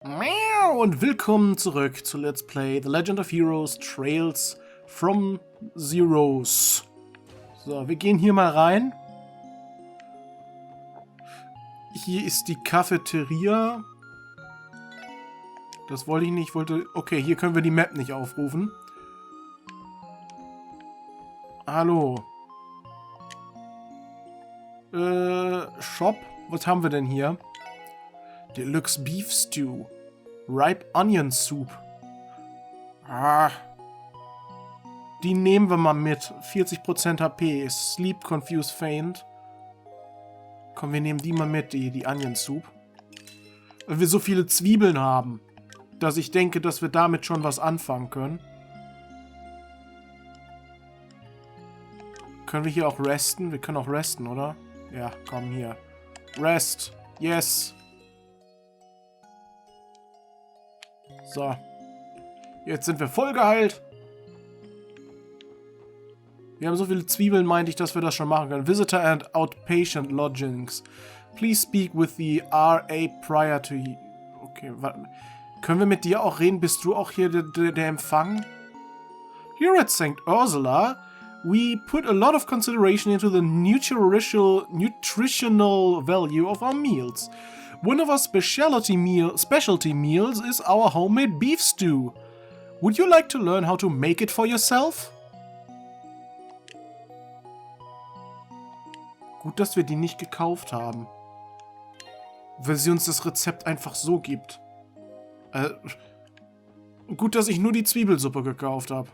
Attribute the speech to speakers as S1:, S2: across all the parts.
S1: Miau und willkommen zurück zu Let's Play The Legend of Heroes Trails from Zeros. So, wir gehen hier mal rein. Hier ist die Cafeteria. Das wollte ich nicht, okay, hier können wir die Map nicht aufrufen. Hallo. Shop. Was haben wir denn hier? Deluxe Beef Stew. Ripe Onion Soup. Ah. Die nehmen wir mal mit. 40% HP. Sleep, Confused, Faint. Komm, wir nehmen die mal mit, die Onion Soup. Weil wir so viele Zwiebeln haben, dass ich denke, dass wir damit schon was anfangen können. Können wir hier auch resten? Wir können auch resten, oder? Ja, komm hier. Rest. Yes. So. Jetzt sind wir voll geheilt. Wir haben so viele Zwiebeln, meinte ich, dass wir das schon machen können. Visitor and Outpatient Lodgings. Please speak with the RA prior to... Okay, warte. Können wir mit dir auch reden? Bist du auch hier der Empfang? Here at St. Ursula, we put a lot of consideration into the nutritional value of our meals. One of our specialty meals is our homemade beef stew. Would you like to learn how to make it for yourself? Gut, dass wir die nicht gekauft haben. Weil sie uns das Rezept einfach so gibt. Gut, dass ich nur die Zwiebelsuppe gekauft habe.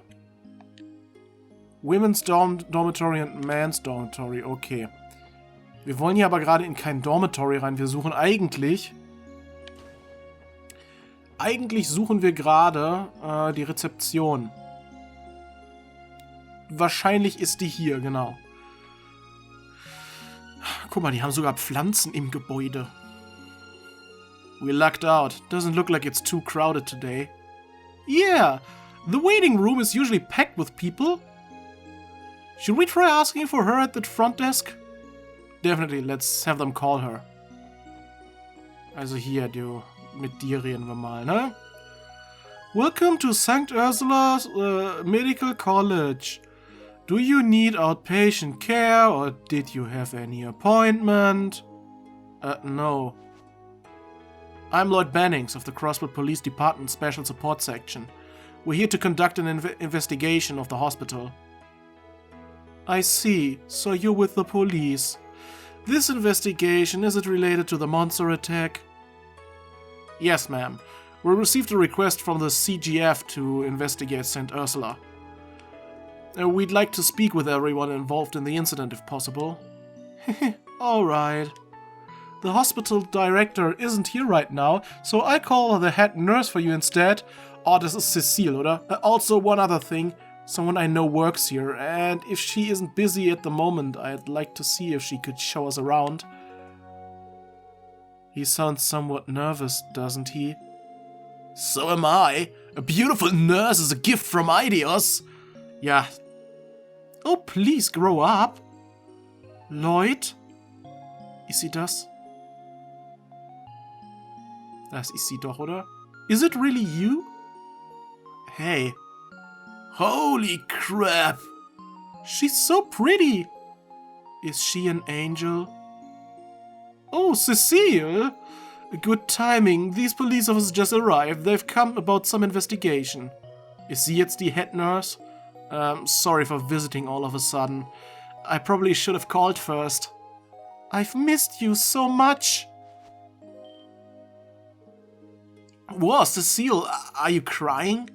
S1: Women's Dormitory and Man's Dormitory, okay. Wir wollen hier aber gerade in kein Dormitory rein. Wir suchen eigentlich suchen wir gerade die Rezeption. Wahrscheinlich ist die hier, genau. Guck mal, die haben sogar Pflanzen im Gebäude. We lucked out. Doesn't look like it's too crowded today. Yeah, the waiting room is usually packed with people. Should we try asking for her at the front desk? Definitely, let's have them call her. Also hier, du, mit dir reden wir mal, ne? Welcome to St. Ursula's Medical College. Do you need outpatient care or did you have any appointment? No. I'm Lloyd Bannings of the Crossbell Police Department Special Support Section. We're here to conduct an investigation of the hospital. I see, so you're with the police. This investigation, is it related to the monster attack? Yes, ma'am. We received a request from the CGF to investigate St. Ursula. We'd like to speak with everyone involved in the incident if possible. Alright. The hospital director isn't here right now, so I call the head nurse for you instead. Oh, this is Cecile, oder? Also, one other thing. Someone I know works here, and if she isn't busy at the moment, I'd like to see if she could show us around. He sounds somewhat nervous, doesn't he? So am I. A beautiful nurse is a gift from Eidos. Yeah. Oh, please grow up. Lloyd? Ist sie das? Das ist sie doch, oder? Is it really you? Hey. Holy crap! She's so pretty! Is she an angel? Oh, Cecile! Good timing. These police officers just arrived. They've come about some investigation. Is sie jetzt die head nurse? Sorry for visiting all of a sudden. I probably should have called first. I've missed you so much! Whoa, Cecile, are you crying?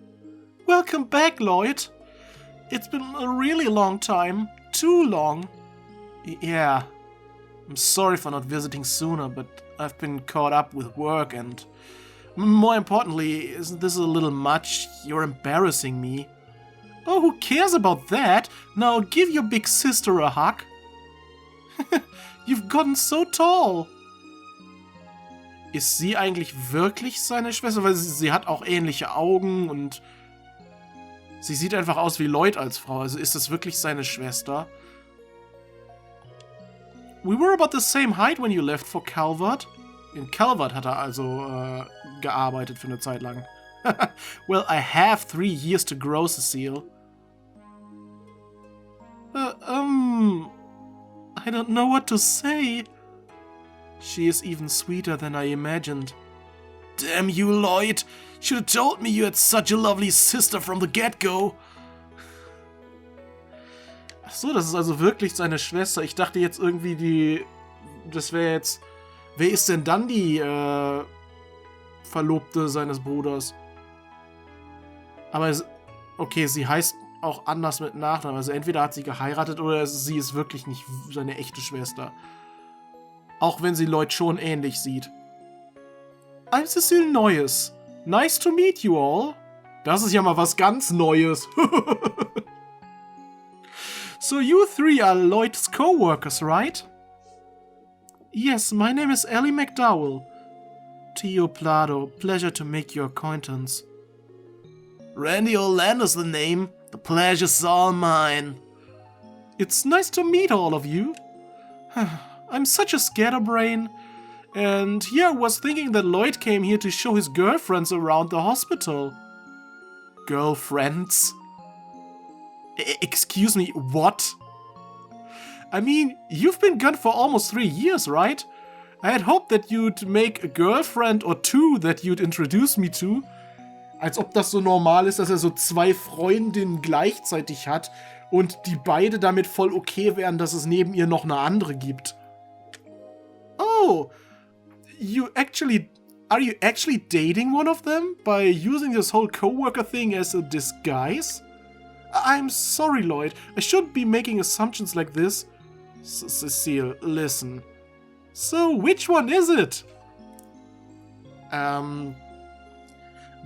S1: Welcome back, Lloyd. It's been a really long time. Too long. Yeah. I'm sorry for not visiting sooner, but I've been caught up with work and... More importantly, isn't this a little much? You're embarrassing me. Oh, who cares about that? Now give your big sister a hug. You've gotten so tall. Ist sie eigentlich wirklich seine Schwester? Weil sie hat auch ähnliche Augen und... Sie sieht einfach aus wie Lloyd als Frau. Also ist das wirklich seine Schwester? We were about the same height when you left for Calvert. In Calvert hat er also gearbeitet für eine Zeit lang. Well, I have 3 years to grow, Cecile. I don't know what to say. She is even sweeter than I imagined. Damn you, Lloyd. Should have told me you had such a lovely sister from the get-go. Achso, das ist also wirklich seine Schwester. Ich dachte jetzt irgendwie das wäre jetzt... Wer ist denn dann die, Verlobte seines Bruders? Aber okay, sie heißt auch anders mit Nachnamen. Also entweder hat sie geheiratet oder sie ist wirklich nicht seine echte Schwester. Auch wenn sie Lloyd schon ähnlich sieht. I'm Cecile Neues. Nice to meet you all. Das ist ja mal was ganz Neues. So you 3 are Lloyd's co-workers, right? Yes, my name is Ellie McDowell. Tio Plado, pleasure to make your acquaintance. Randy Orlando's the name. The pleasure's all mine. It's nice to meet all of you. I'm such a scatterbrain. And here I was thinking that Lloyd came here to show his girlfriends around the hospital. Girlfriends? Excuse me, what? I mean, you've been gone for almost 3 years, right? I had hoped that you'd make a girlfriend or 2 that you'd introduce me to. Als ob das so normal ist, dass er so 2 Freundinnen gleichzeitig hat und die beide damit voll okay wären, dass es neben ihr noch eine andere gibt. Oh, are you actually dating one of them by using this whole coworker thing as a disguise? I'm sorry, Lloyd. I shouldn't be making assumptions like this. Cecile, listen. So, which one is it?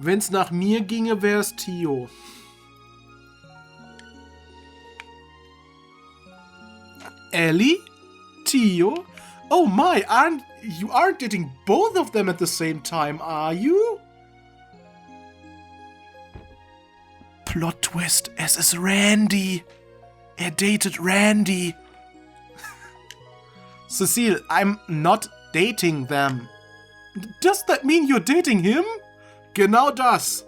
S1: Wenn's nach mir ginge, wär's Tio. Ellie? Tio? Oh my, you aren't dating both of them at the same time, are you? Plot twist, es ist Randy. Er datet Randy. Cecile, I'm not dating them. Does that mean you're dating him? Genau das.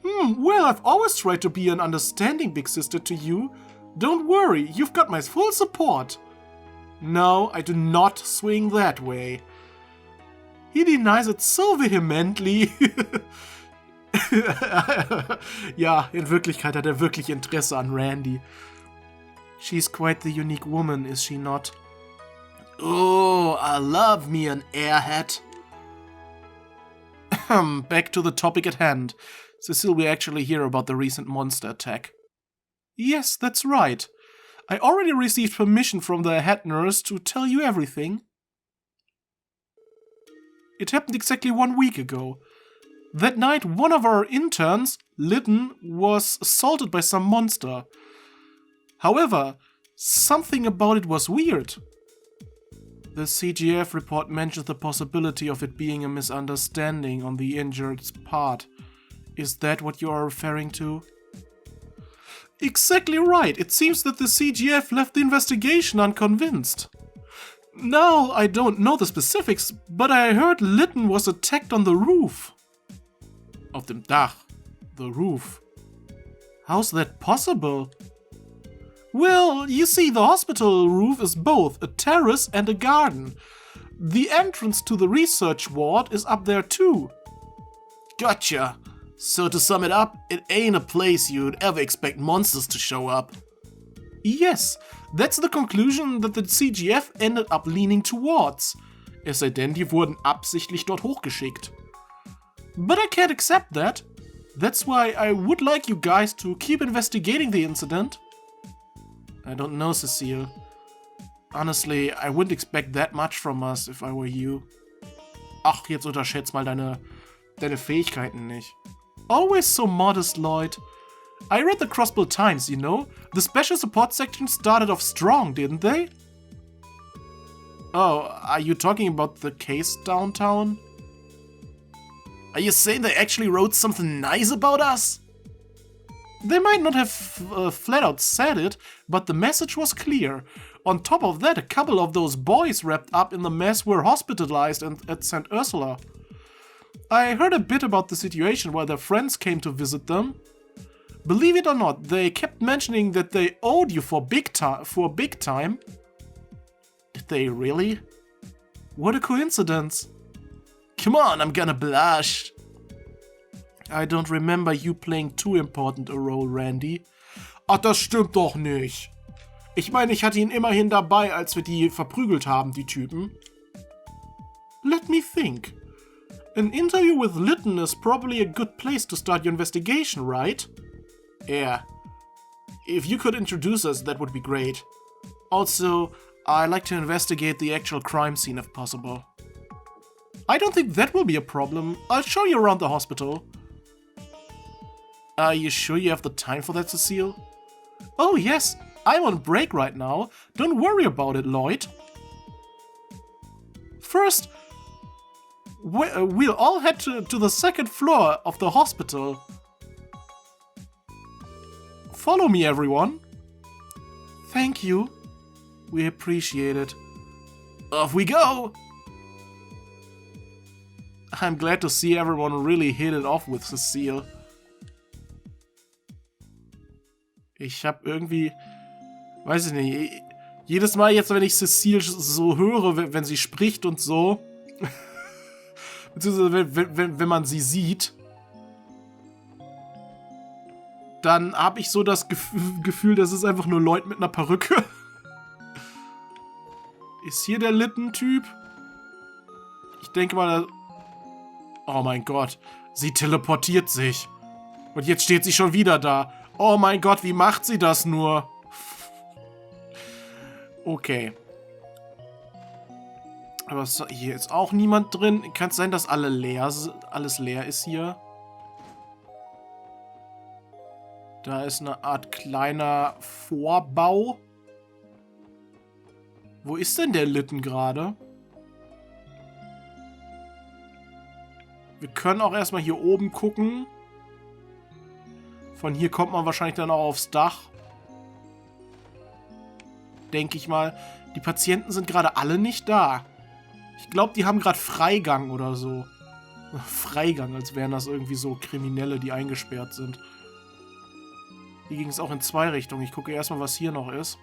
S1: Well, I've always tried to be an understanding big sister to you. Don't worry, you've got my full support. No, I do not swing that way. He denies it so vehemently. Ja, in Wirklichkeit hat er wirklich Interesse an Randy. She's quite the unique woman, is she not? Oh, I love me an airhead. Back to the topic at hand. Cecile, we actually hear about the recent monster attack. Yes, that's right. I already received permission from the head nurse to tell you everything. It happened exactly 1 week ago. That night, one of our interns, Lytton, was assaulted by some monster. However, something about it was weird. The CGF report mentions the possibility of it being a misunderstanding on the injured's part. Is that what you are referring to? Exactly right. It seems that the CGF left the investigation unconvinced. Now, I don't know the specifics, but I heard Lytton was attacked on the roof. Auf dem Dach. The roof. How's that possible? Well, you see, the hospital roof is both a terrace and a garden. The entrance to the research ward is up there too. Gotcha. So to sum it up, it ain't a place you'd ever expect monsters to show up. Yes, that's the conclusion that the CGF ended up leaning towards. Es sei denn, die wurden absichtlich dort hochgeschickt. But I can't accept that. That's why I would like you guys to keep investigating the incident. I don't know, Cecile. Honestly, I wouldn't expect that much from us if I were you. Ach, jetzt unterschätzt mal deine Fähigkeiten nicht. Always so modest, Lloyd. I read the Crossbell Times, you know. The special support section started off strong, didn't they? Oh, are you talking about the case downtown? Are you saying they actually wrote something nice about us? They might not have flat out said it, but the message was clear. On top of that, a couple of those boys wrapped up in the mess were hospitalized at St. Ursula. I heard a bit about the situation while their friends came to visit them. Believe it or not, they kept mentioning that they owed you for big time. Did they really? What a coincidence. Come on, I'm gonna blush. I don't remember you playing too important a role, Randy. Ach, das stimmt doch nicht. Ich meine, ich hatte ihn immerhin dabei, als wir die verprügelt haben, die Typen. Let me think. An interview with Lytton is probably a good place to start your investigation, right? Yeah. If you could introduce us, that would be great. Also, I'd like to investigate the actual crime scene if possible. I don't think that will be a problem. I'll show you around the hospital. Are you sure you have the time for that, Cecile? Oh yes, I'm on break right now. Don't worry about it, Lloyd. First, we'll all head to the second floor of the hospital. Follow me, everyone. Thank you. We appreciate it. Off we go! I'm glad to see everyone really hit it off with Cecile. Ich hab irgendwie... Weiß ich nicht. Jedes Mal jetzt, wenn ich Cecile so höre, wenn sie spricht und so... beziehungsweise wenn man sie sieht... Dann habe ich so das Gefühl, das ist einfach nur Lloyd mit einer Perücke. Ist hier der Lytton-Typ? Ich denke mal... Oh mein Gott. Sie teleportiert sich. Und jetzt steht sie schon wieder da. Oh mein Gott, wie macht sie das nur? Okay. Aber hier ist auch niemand drin. Kann es sein, dass alles leer ist hier? Da ist eine Art kleiner Vorbau. Wo ist denn der Lytton gerade? Wir können auch erstmal hier oben gucken. Von hier kommt man wahrscheinlich dann auch aufs Dach. Denke ich mal. Die Patienten sind gerade alle nicht da. Ich glaube, die haben gerade Freigang oder so. Freigang, als wären das irgendwie so Kriminelle, die eingesperrt sind. Hier ging es auch in zwei Richtungen. Ich gucke erstmal, was hier noch ist.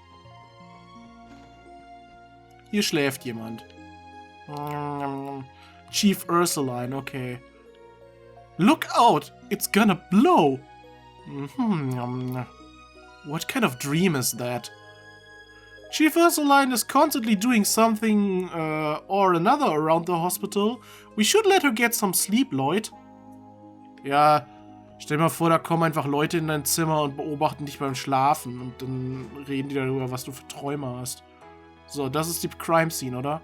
S1: Hier schläft jemand. Chief Ursuline, okay. Look out! It's gonna blow! What kind of dream is that? Chief Ursuline is constantly doing something or another around the hospital. We should let her get some sleep, Lloyd. Ja, stell dir mal vor, da kommen einfach Leute in dein Zimmer und beobachten dich beim Schlafen. Und dann reden die darüber, was du für Träume hast. So, das ist die Crime Scene, oder?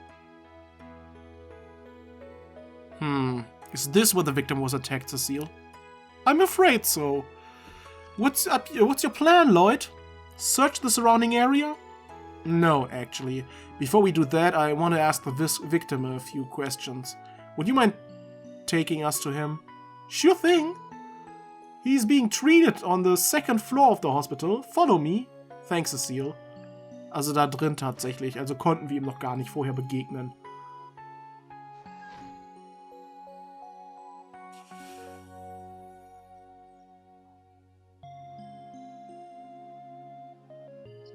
S1: Is this where the victim was attacked, Cecile? I'm afraid so. What's your plan, Lloyd? Search the surrounding area? No, actually. Before we do that, I want to ask the victim a few questions. Would you mind taking us to him? Sure thing. He's being treated on the second floor of the hospital. Follow me. Thanks, Cecile. Also da drin tatsächlich. Also konnten wir ihm noch gar nicht vorher begegnen.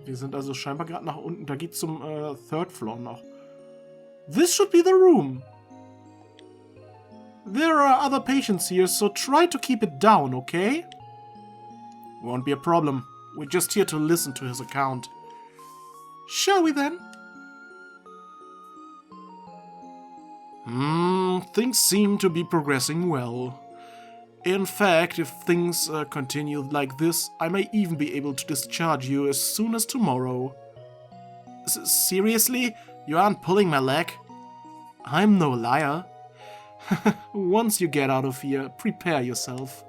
S1: Wir sind also scheinbar gerade nach unten. Da geht's zum Third Floor noch. This should be the room. There are other patients here, so try to keep it down, okay? Won't be a problem. We're just here to listen to his account. Shall we then? Things seem to be progressing well. In fact, if things continue like this, I may even be able to discharge you as soon as tomorrow. Seriously? You aren't pulling my leg? I'm no liar. Once you get out of here, prepare yourself.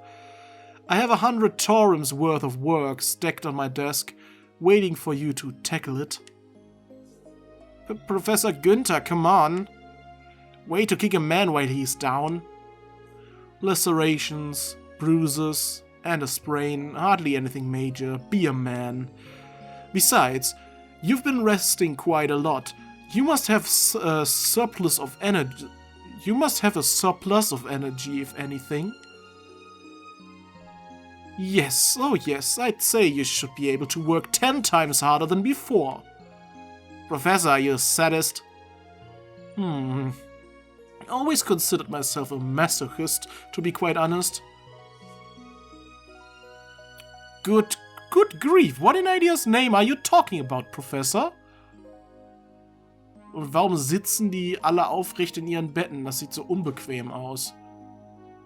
S1: I have 100 Taurums worth of work stacked on my desk, waiting for you to tackle it. Professor Günther, come on. Way to kick a man while he's down. Lacerations, bruises, and a sprain, hardly anything major. Be a man. Besides, you've been resting quite a lot. You must have a surplus of energy. You must have a surplus of energy, if anything. Yes, oh yes, I'd say you should be able to work 10 times harder than before. Professor, are you a sadist? I always considered myself a masochist, to be quite honest. Good grief, what in idea's name are you talking about, Professor? Und warum sitzen die alle aufrecht in ihren Betten? Das sieht so unbequem aus.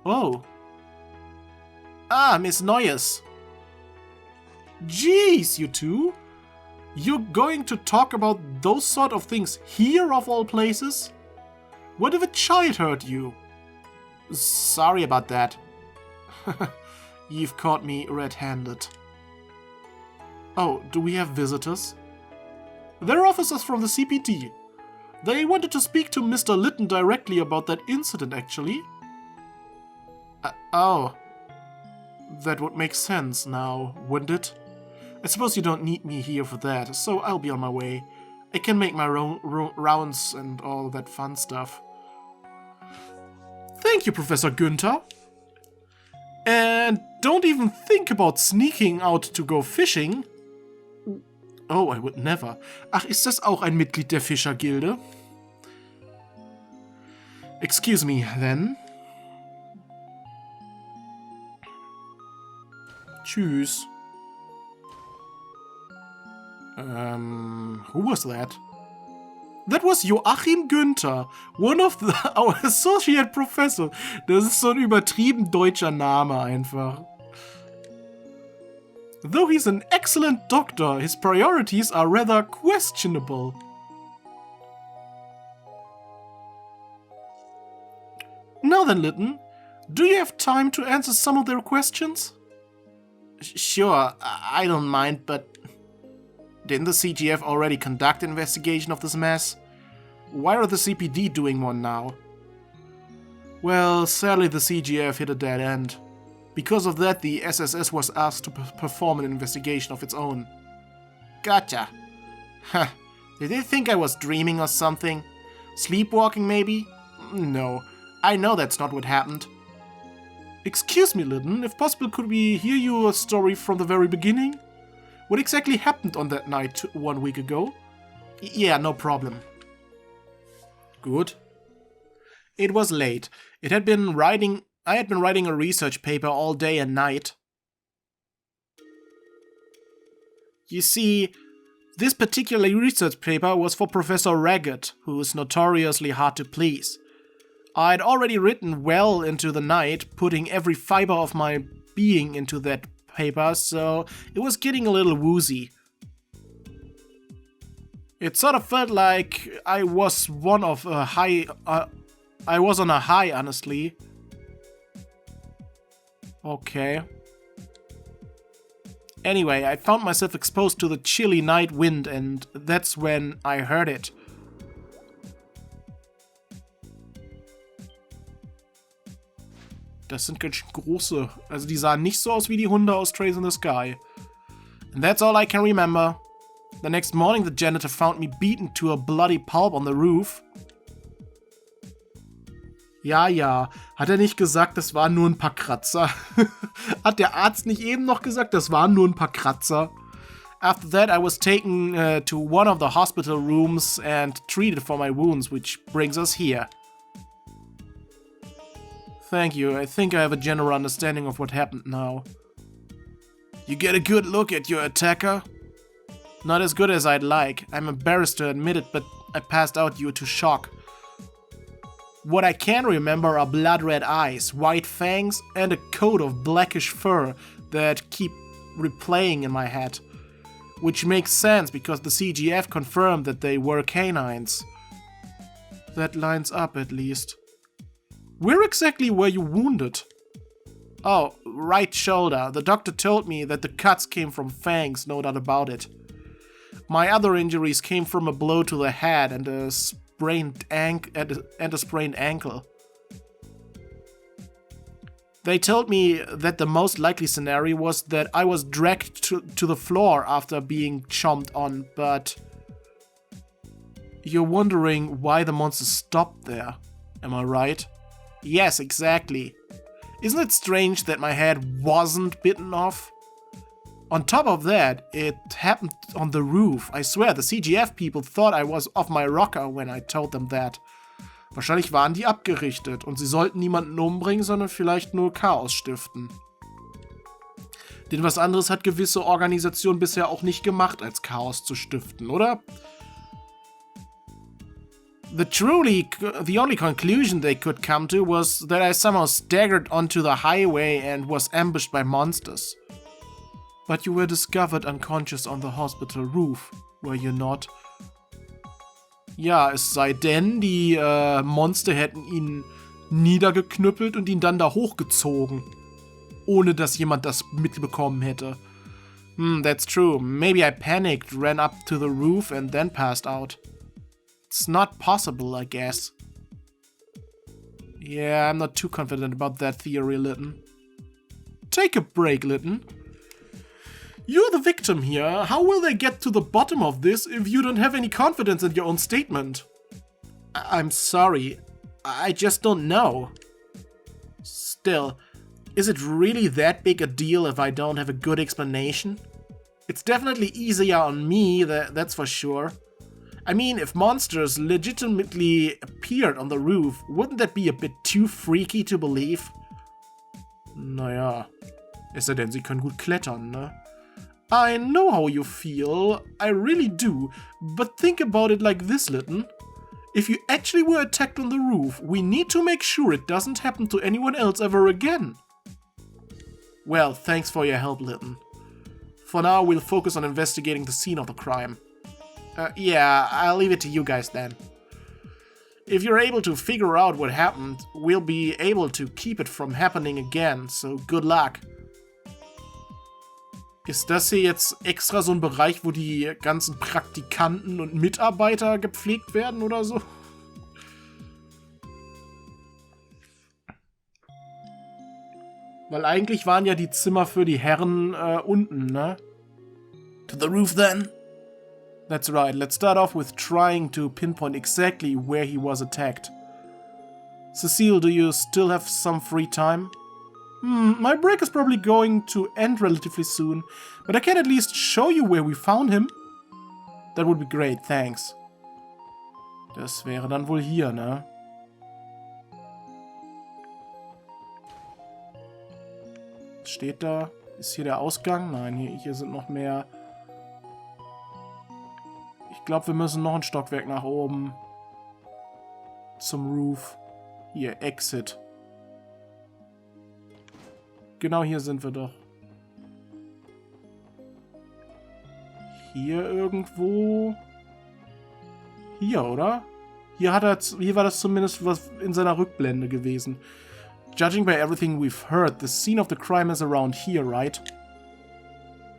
S1: Oh. Ah, Miss Neues. Jeez, you two. You're going to talk about those sort of things here, of all places? What if a child hurt you? Sorry about that. You've caught me red-handed. Oh, do we have visitors? They're officers from the CPD. They wanted to speak to Mr. Lytton directly about that incident, actually. Oh. That would make sense now, wouldn't it? I suppose you don't need me here for that, so I'll be on my way. I can make my rounds and all that fun stuff. Thank you, Professor Günther. And don't even think about sneaking out to go fishing. Oh, I would never. Ach, ist das auch ein Mitglied der Fischergilde? Excuse me, then. Tschüss. Who was that? That was Joachim Günther, one of our associate professors. Das ist so ein übertrieben deutscher Name einfach. Though he's an excellent doctor, his priorities are rather questionable. Now then, Lytton, do you have time to answer some of their questions? Sure, I don't mind, but didn't the CGF already conduct an investigation of this mess? Why are the CPD doing one now? Well, sadly the CGF hit a dead end. Because of that, the SSS was asked to perform an investigation of its own. Gotcha. Huh. Did they think I was dreaming or something? Sleepwalking, maybe? No, I know that's not what happened. Excuse me, Lytton, if possible, could we hear your story from the very beginning? What exactly happened on that night 1 week ago? Yeah, no problem. Good. It was late. I had been writing a research paper all day and night. You see, this particular research paper was for Professor Raggett, who is notoriously hard to please. I'd already written well into the night, putting every fiber of my being into that paper, so it was getting a little woozy. It sort of felt like I was on a high, honestly. Okay. Anyway, I found myself exposed to the chilly night wind, and that's when I heard it. Das sind ganz schön große. Also die sahen nicht so aus wie die Hunde aus Trails in the Sky. And that's all I can remember. The next morning the janitor found me beaten to a bloody pulp on the roof. Ja, hat er nicht gesagt, das waren nur ein paar Kratzer? Hat der Arzt nicht eben noch gesagt, das waren nur ein paar Kratzer? After that I was taken to one of the hospital rooms and treated for my wounds, which brings us here. Thank you, I think I have a general understanding of what happened now. You get a good look at your attacker? Not as good as I'd like. I'm embarrassed to admit it, but I passed out due to shock. What I can remember are blood-red eyes, white fangs, and a coat of blackish fur that keep replaying in my head. Which makes sense because the CGF confirmed that they were canines. That lines up at least. Where exactly were you wounded? Oh, right shoulder. The doctor told me that the cuts came from fangs, no doubt about it. My other injuries came from a blow to the head and a sprained ankle. They told me that the most likely scenario was that I was dragged to the floor after being chomped on, but you're wondering why the monster stopped there. Am I right? Yes, exactly. Isn't it strange that my head wasn't bitten off? On top of that, it happened on the roof. I swear, the CGF people thought I was off my rocker when I told them that. Wahrscheinlich waren die abgerichtet und sie sollten niemanden umbringen, sondern vielleicht nur Chaos stiften. Denn was anderes hat gewisse Organisationen bisher auch nicht gemacht, als Chaos zu stiften, oder? The only conclusion they could come to was that I somehow staggered onto the highway and was ambushed by monsters. But you were discovered unconscious on the hospital roof, were you not? Ja, es sei denn, die Monster hätten ihn niedergeknüppelt und ihn dann da hochgezogen. Ohne dass jemand das mitbekommen hätte. That's true. Maybe I panicked, ran up to the roof and then passed out. It's not possible, I guess. Yeah, I'm not too confident about that theory, Lytton. Take a break, Lytton. You're the victim here. How will they get to the bottom of this if you don't have any confidence in your own statement? I'm sorry. I just don't know. Still, is it really that big a deal if I don't have a good explanation? It's definitely easier on me, that's for sure. I mean, if monsters legitimately appeared on the roof, wouldn't that be a bit too freaky to believe? Naja, es sei denn, sie können gut klettern, ne? I know how you feel, I really do, but think about it like this, Lytton. If you actually were attacked on the roof, we need to make sure it doesn't happen to anyone else ever again. Well, thanks for your help, Lytton. For now, we'll focus on investigating the scene of the crime. Yeah, I'll leave it to you guys then. If you're able to figure out what happened, we'll be able to keep it from happening again, so good luck. Ist das hier jetzt extra so ein Bereich, wo die ganzen Praktikanten und Mitarbeiter gepflegt werden oder so? Weil eigentlich waren ja die Zimmer für die Herren unten, ne? To the roof then? That's right, let's start off with trying to pinpoint exactly where he was attacked. Cecile, do you still have some free time? My break is probably going to end relatively soon, but I can at least show you where we found him. That would be great, thanks. Das wäre dann wohl hier, ne? Was steht da? Ist hier der Ausgang? Nein, hier sind noch mehr. Ich glaube, wir müssen noch ein Stockwerk nach oben. Zum Roof. Hier, Exit. Genau hier sind wir doch. Hier irgendwo. Hier, oder? Hier war das zumindest was in seiner Rückblende gewesen. Judging by everything we've heard, the scene of the crime is around here, right?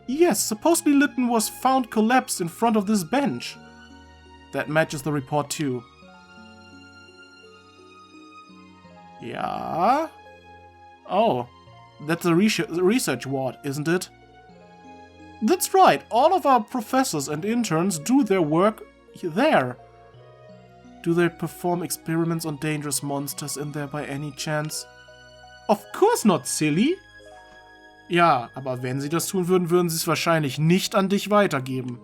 S1: Yes, supposedly Lytton was found collapsed in front of this bench. That matches the report too. Ja. Oh. That's the research ward, isn't it? That's right. All of our professors and interns do their work there. Do they perform experiments on dangerous monsters in there by any chance? Of course not, silly. Ja, aber wenn sie das tun würden, würden sie es wahrscheinlich nicht an dich weitergeben.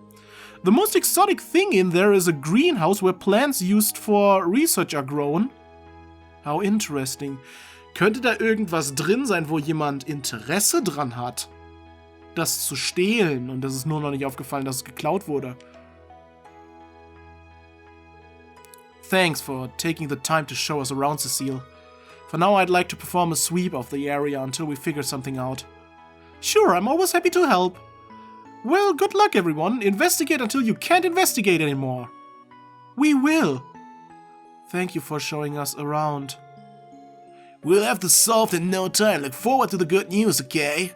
S1: The most exotic thing in there is a greenhouse where plants used for research are grown. How interesting. Könnte da irgendwas drin sein, wo jemand Interesse dran hat, das zu stehlen und das ist nur noch nicht aufgefallen, dass es geklaut wurde? Thanks for taking the time to show us around, Cecile. For now, I'd like to perform a sweep of the area until we figure something out. Sure, I'm always happy to help. Well, good luck, everyone. Investigate until you can't investigate anymore. We will. Thank you for showing us around. We'll have this solved in no time. Look forward to the good news, okay?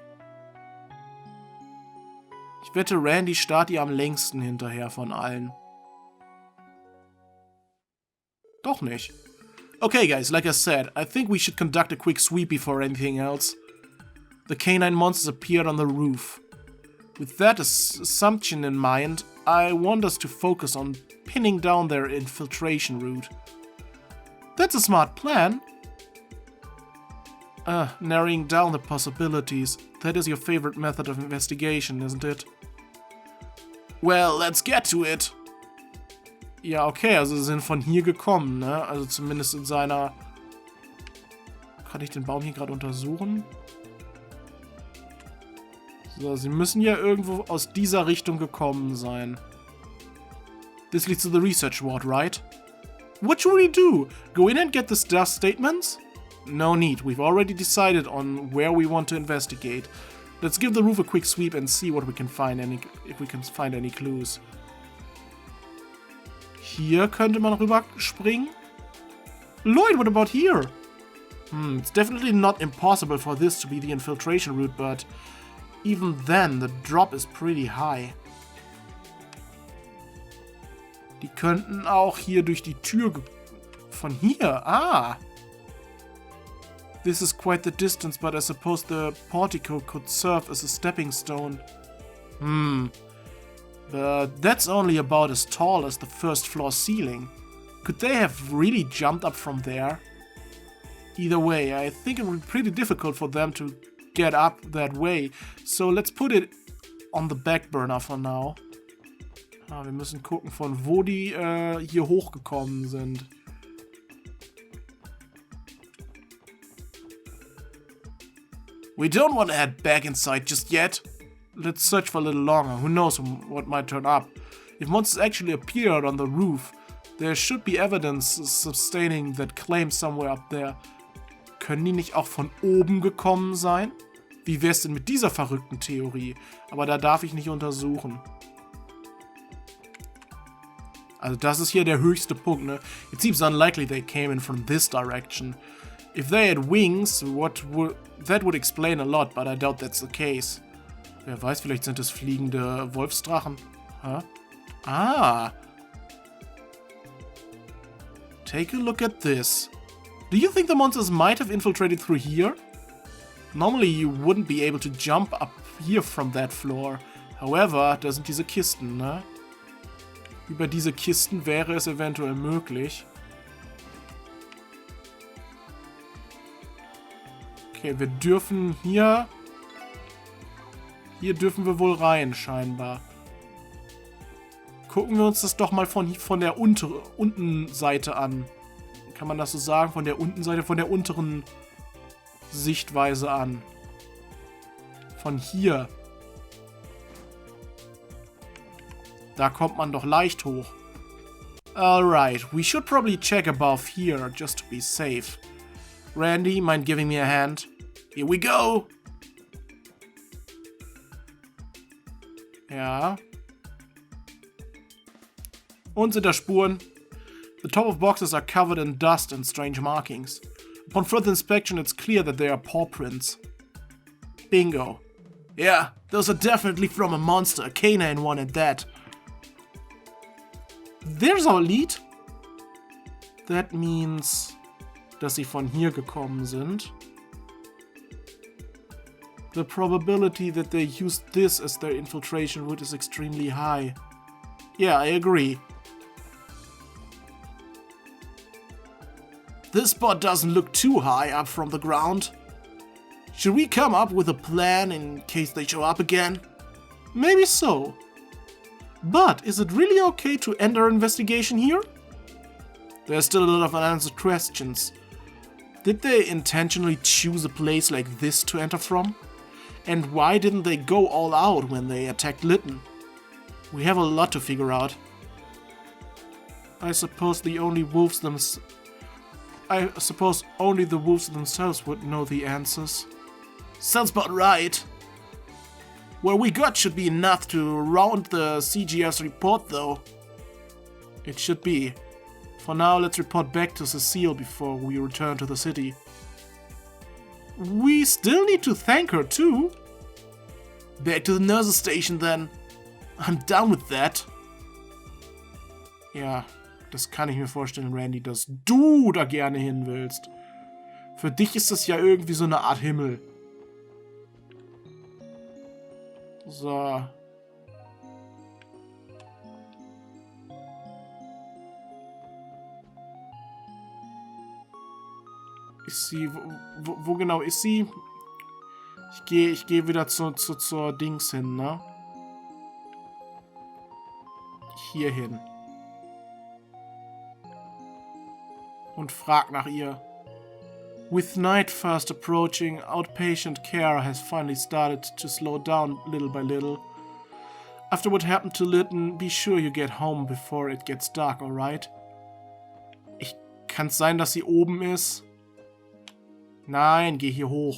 S1: Ich wette, Randy starrt ihr am längsten hinterher von allen. Doch nicht. Okay, guys, like I said, I think we should conduct a quick sweep before anything else. The canine monsters appeared on the roof. With that assumption in mind, I want us to focus on pinning down their infiltration route. That's a smart plan. Narrowing down the possibilities. That is your favorite method of investigation, isn't it? Well, let's get to it. Ja, okay, also sie sind von hier gekommen, ne? Also zumindest in seiner... Kann ich den Baum hier gerade untersuchen? So, sie müssen ja irgendwo aus dieser Richtung gekommen sein. This leads to the research ward, right? What should we do? Go in and get the dust statements? No need. We've already decided on where we want to investigate. Let's give the roof a quick sweep and see what we can find, if we can find any clues. Hier könnte man rüberspringen. Lloyd, what about here? It's definitely not impossible for this to be the infiltration route, but even then, the drop is pretty high. Die könnten auch hier durch die Tür... Von hier? Ah! This is quite the distance, but I suppose the portico could serve as a stepping stone. But that's only about as tall as the first floor ceiling. Could they have really jumped up from there? Either way, I think it would be pretty difficult for them to get up that way. So let's put it on the back burner for now. Wir müssen gucken, von wo die hier hochgekommen sind. We don't want to head back inside just yet. Let's search for a little longer. Who knows what might turn up. If monsters actually appeared on the roof, there should be evidence sustaining that claim somewhere up there. Können die nicht auch von oben gekommen sein? Wie wär's denn mit dieser verrückten Theorie? Aber da darf ich nicht untersuchen. Also das ist hier der höchste Punkt, ne? It seems unlikely they came in from this direction. If they had wings, that would explain a lot, but I doubt that's the case. Wer weiß, vielleicht sind es fliegende Wolfsdrachen. Huh? Ah! Take a look at this. Do you think the monsters might have infiltrated through here? Normally you wouldn't be able to jump up here from that floor. However, da sind diese Kisten, ne? Über diese Kisten wäre es eventuell möglich. Okay, wir dürfen hier... Hier dürfen wir wohl rein, scheinbar. Gucken wir uns das doch mal von der unten Seite an. Kann man das so sagen? Von der unten Seite, von der unteren Sichtweise an. Von hier. Da kommt man doch leicht hoch. Alright, we should probably check above here, just to be safe. Randy, mind giving me a hand? Here we go! Ja. Und sind da Spuren? The top of boxes are covered in dust and strange markings. Upon further inspection, it's clear that they are paw prints. Bingo. Yeah, those are definitely from a monster, a canine one at that. There's our lead. That means, dass sie von hier gekommen sind. The probability that they used this as their infiltration route is extremely high. Yeah, I agree. This spot doesn't look too high up from the ground. Should we come up with a plan in case they show up again? Maybe so. But is it really okay to end our investigation here? There's still a lot of unanswered questions. Did they intentionally choose a place like this to enter from? And why didn't they go all out when they attacked Lytton? We have a lot to figure out. I suppose only the wolves themselves would know the answers. Sounds about right. What we got should be enough to round the CGF's report, though. It should be. For now, let's report back to Cecile before we return to the city. We still need to thank her, too. Back to the nurse's station, then. I'm down with that. Ja, das kann ich mir vorstellen, Randy, dass du da gerne hin willst. Für dich ist das ja irgendwie so eine Art Himmel. So. Ist sie... Wo genau ist sie? Ich gehe wieder zur Dings hin, ne? Hier hin. Und frag nach ihr. With night fast approaching, outpatient care has finally started to slow down little by little. After what happened to Lytton, be sure you get home before it gets dark, alright? Kann's sein, dass sie oben ist? Nein, geh hier hoch.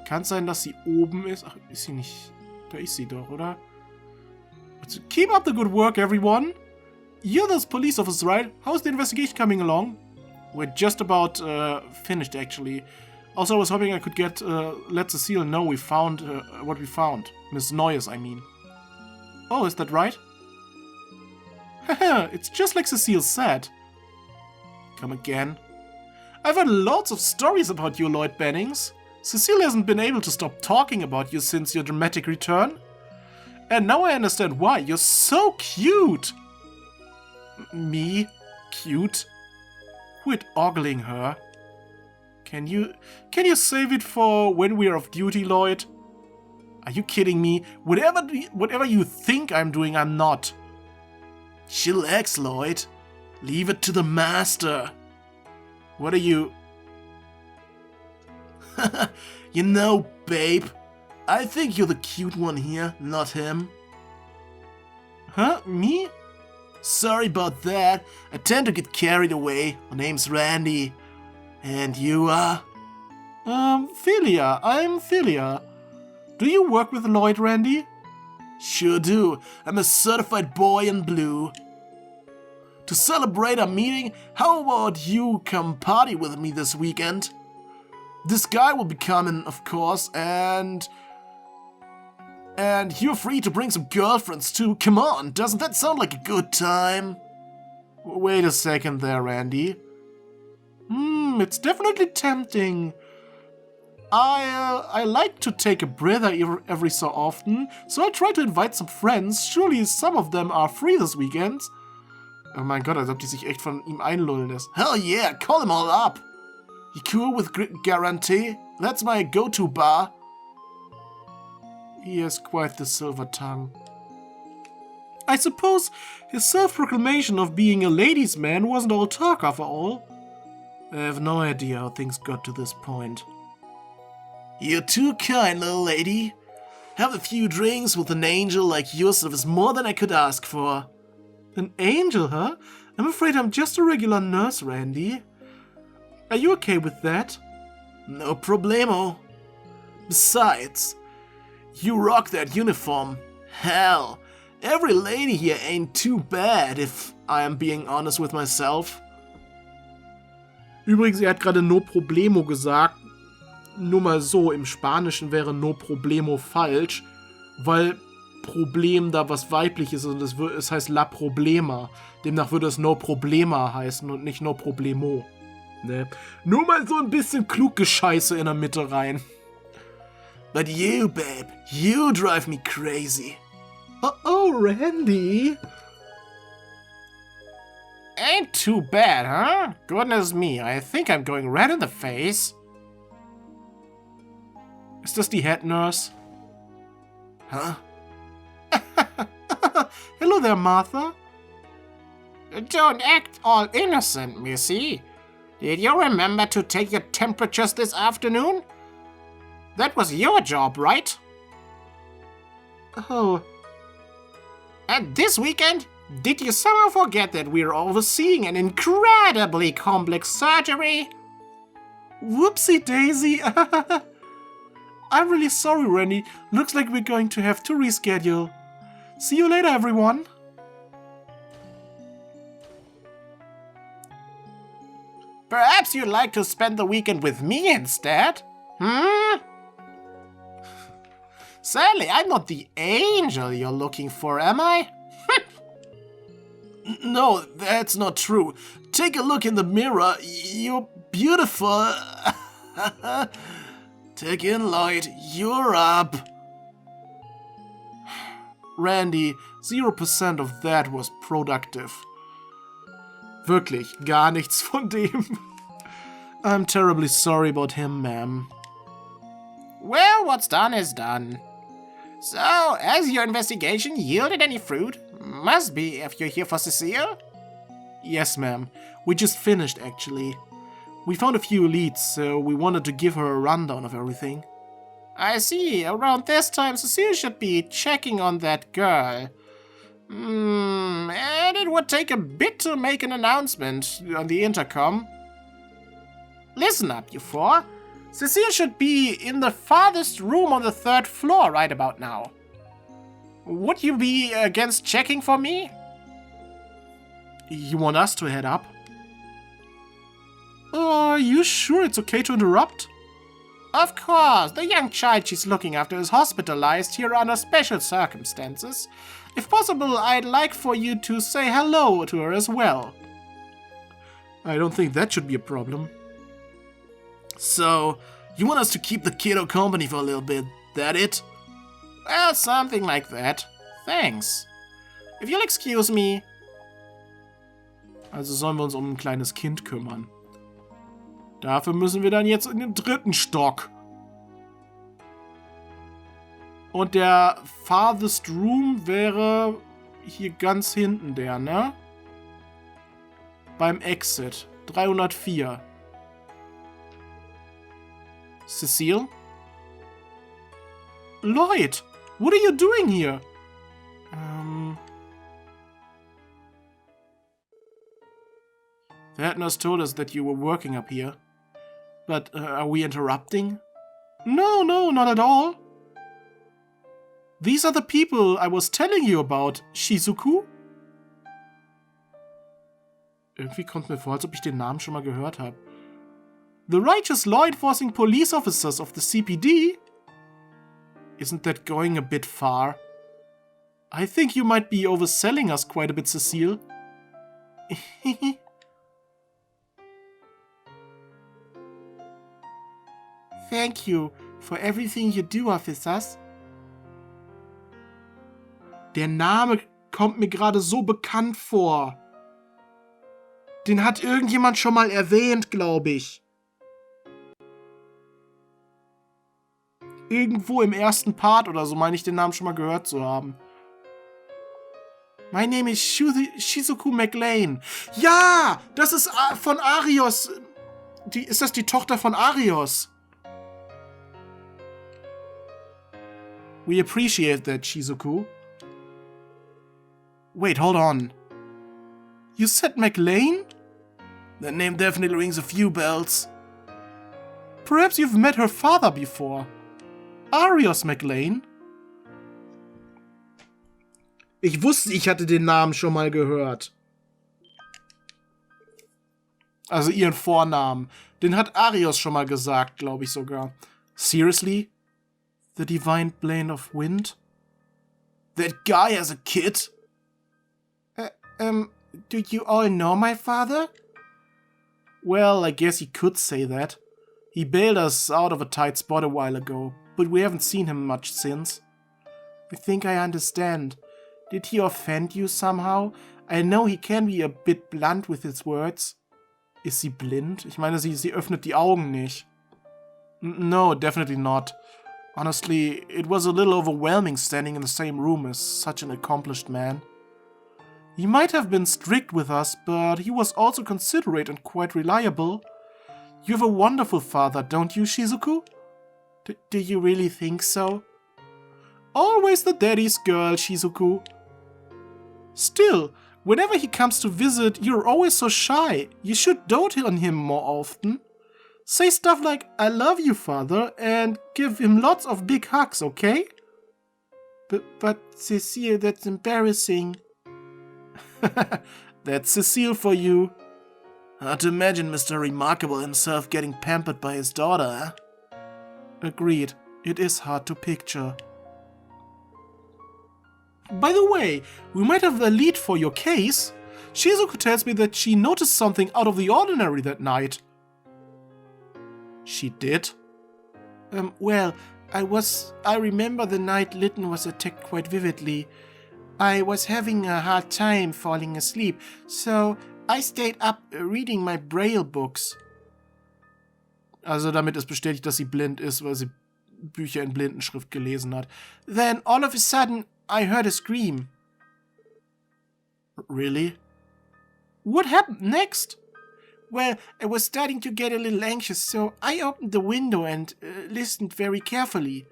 S1: Kann's sein, dass sie oben ist? Ach, ist sie nicht... Da ist sie doch, oder? Keep up the good work, everyone. You're those police officers, right? How's the investigation coming along? We're just about finished, actually. Also, I was hoping I could let Cecile know we found what we found. Miss Neues, I mean. Oh, is that right? Haha, it's just like Cecile said. Come again. I've heard lots of stories about you, Lloyd Bannings. Cecile hasn't been able to stop talking about you since your dramatic return. And now I understand why. You're so cute. Me? Cute? Quit ogling her. Can you save it for when we're off duty, Lloyd? Are you kidding me? Whatever you think I'm doing, I'm not. Chillax, Lloyd. Leave it to the master. What are you... You know, babe, I think you're the cute one here, not him. Huh? Me? Sorry about that. I tend to get carried away. My name's Randy. And you are? Philia. I'm Philia. Do you work with Lloyd, Randy? Sure do. I'm a certified boy in blue. To celebrate our meeting, how about you come party with me this weekend? This guy will be coming, of course, and you're free to bring some girlfriends too. Come on, doesn't that sound like a good time? Wait a second there, Randy. It's definitely tempting. I like to take a breather every so often, so I try to invite some friends. Surely some of them are free this weekend. Oh mein Gott, als ob die sich echt von ihm einlullen lässt. Hell yeah, call them all up. You cool with guarantee? That's my go-to bar. He has quite the silver tongue. I suppose his self-proclamation of being a ladies' man wasn't all talk after all. I have no idea how things got to this point. You're too kind, little lady. Have a few drinks with an angel like yourself is more than I could ask for. An angel, huh? I'm afraid I'm just a regular nurse, Randy. Are you okay with that? No problemo. Besides, you rock that uniform. Hell, every lady here ain't too bad, if I am being honest with myself. Übrigens, hat gerade no problemo gesagt. Nur mal so, im Spanischen wäre no problemo falsch, weil Problem da was weibliches ist und es heißt la problema. Demnach würde es no problema heißen und nicht no problemo. Ne? Nur mal so ein bisschen Kluggescheiße in der Mitte rein. But you, babe, you drive me crazy. Oh, Randy. Ain't too bad, huh? Goodness me, I think I'm going red in the face. Ist das die Head Nurse? Huh? Hello there, Martha. Don't act all innocent, Missy. Did you remember to take your temperatures this afternoon? That was your job, right? Oh. And this weekend, did you somehow forget that we're overseeing an incredibly complex surgery? Whoopsie daisy. I'm really sorry, Randy. Looks like we're going to have to reschedule. See you later, everyone. Perhaps you'd like to spend the weekend with me instead? Sadly, I'm not the angel you're looking for, am I? No, that's not true. Take a look in the mirror. You're beautiful. Take in, Lloyd. You're up. Randy, 0% of that was productive. Wirklich, gar nichts von dem. I'm terribly sorry about him, ma'am.
S2: Well, what's done is done. So, has your investigation yielded any fruit? Must be if you're here for Cecile?
S1: Yes, ma'am. We just finished, actually. We found a few leads, so we wanted to give her a rundown of everything.
S2: I see. Around this time, Cecile should be checking on that girl. And it would take a bit to make an announcement on the intercom. Listen up, you four. Cecile should be in the farthest room on the 3rd floor right about now. Would you be against checking for me?
S1: You want us to head up? Are you sure it's okay to interrupt?
S2: Of course, the young child she's looking after is hospitalized here under special circumstances. If possible, I'd like for you to say hello to her as well.
S1: I don't think that should be a problem. So, you want us to keep the kiddo company for a little bit, that it?
S2: Well, something like that. Thanks. If you'll excuse me.
S1: Also sollen wir uns um ein kleines Kind kümmern. Dafür müssen wir dann jetzt in den 3. Stock. Und der farthest room wäre hier ganz hinten der, ne? Beim Exit. 304. Cecile? Lloyd! What are you doing here? That nurse told us that you were working up here. But are we interrupting? No, not at all. These are the people I was telling you about, Shizuku? Irgendwie kommt mir vor, als ob ich den Namen schon mal gehört habe. The righteous law enforcing police officers of the CPD? Isn't that going a bit far? I think you might be overselling us quite a bit, Cecile.
S2: Thank you for everything you do, officers.
S1: Der Name kommt mir gerade so bekannt vor. Den hat irgendjemand schon mal erwähnt, glaube ich. Irgendwo im ersten Part oder so meine ich den Namen schon mal gehört zu haben. My name is Shizuku McLean. Ja, das ist von Arios. Ist das die Tochter von Arios? We appreciate that, Shizuku. Wait, hold on. You said McLean? That name definitely rings a few bells. Perhaps you've met her father before. Arios McLean? Ich wusste, ich hatte den Namen schon mal gehört. Also ihren Vornamen. Den hat Arios schon mal gesagt, glaube ich sogar. Seriously? The divine plane of wind? That guy has a kid?
S2: Do you all know my father?
S1: Well, I guess he could say that. He bailed us out of a tight spot a while ago, but we haven't seen him much since.
S2: I think I understand. Did he offend you somehow? I know he can be a bit blunt with his words.
S1: Ist sie blind? Ich meine, sie öffnet die Augen nicht. No, definitely not. Honestly, it was a little overwhelming standing in the same room as such an accomplished man. He might have been strict with us, but he was also considerate and quite reliable. You have a wonderful father, don't you, Shizuku?
S2: Do you really think so?
S1: Always the daddy's girl, Shizuku. Still, whenever he comes to visit, you're always so shy. You should dote on him more often. Say stuff like, I love you, father, and give him lots of big hugs, okay?
S2: But Cecile, that's embarrassing.
S1: That's Cecile for you. Hard to imagine Mr. Remarkable himself getting pampered by his daughter, eh? Agreed, it is hard to picture. By the way, we might have a lead for your case. Shizuku tells me that she noticed something out of the ordinary that night. She did?
S2: Well, I remember the night Lytton was attacked quite vividly. I was having a hard time falling asleep, so I stayed up reading my Braille books.
S1: Also damit ist bestätigt, dass sie blind ist, weil sie Bücher in Blindenschrift gelesen hat.
S2: Then all of a sudden I heard a scream.
S1: Really?
S2: What happened next? Well, I was starting to get a little anxious, so I opened the window and listened very carefully.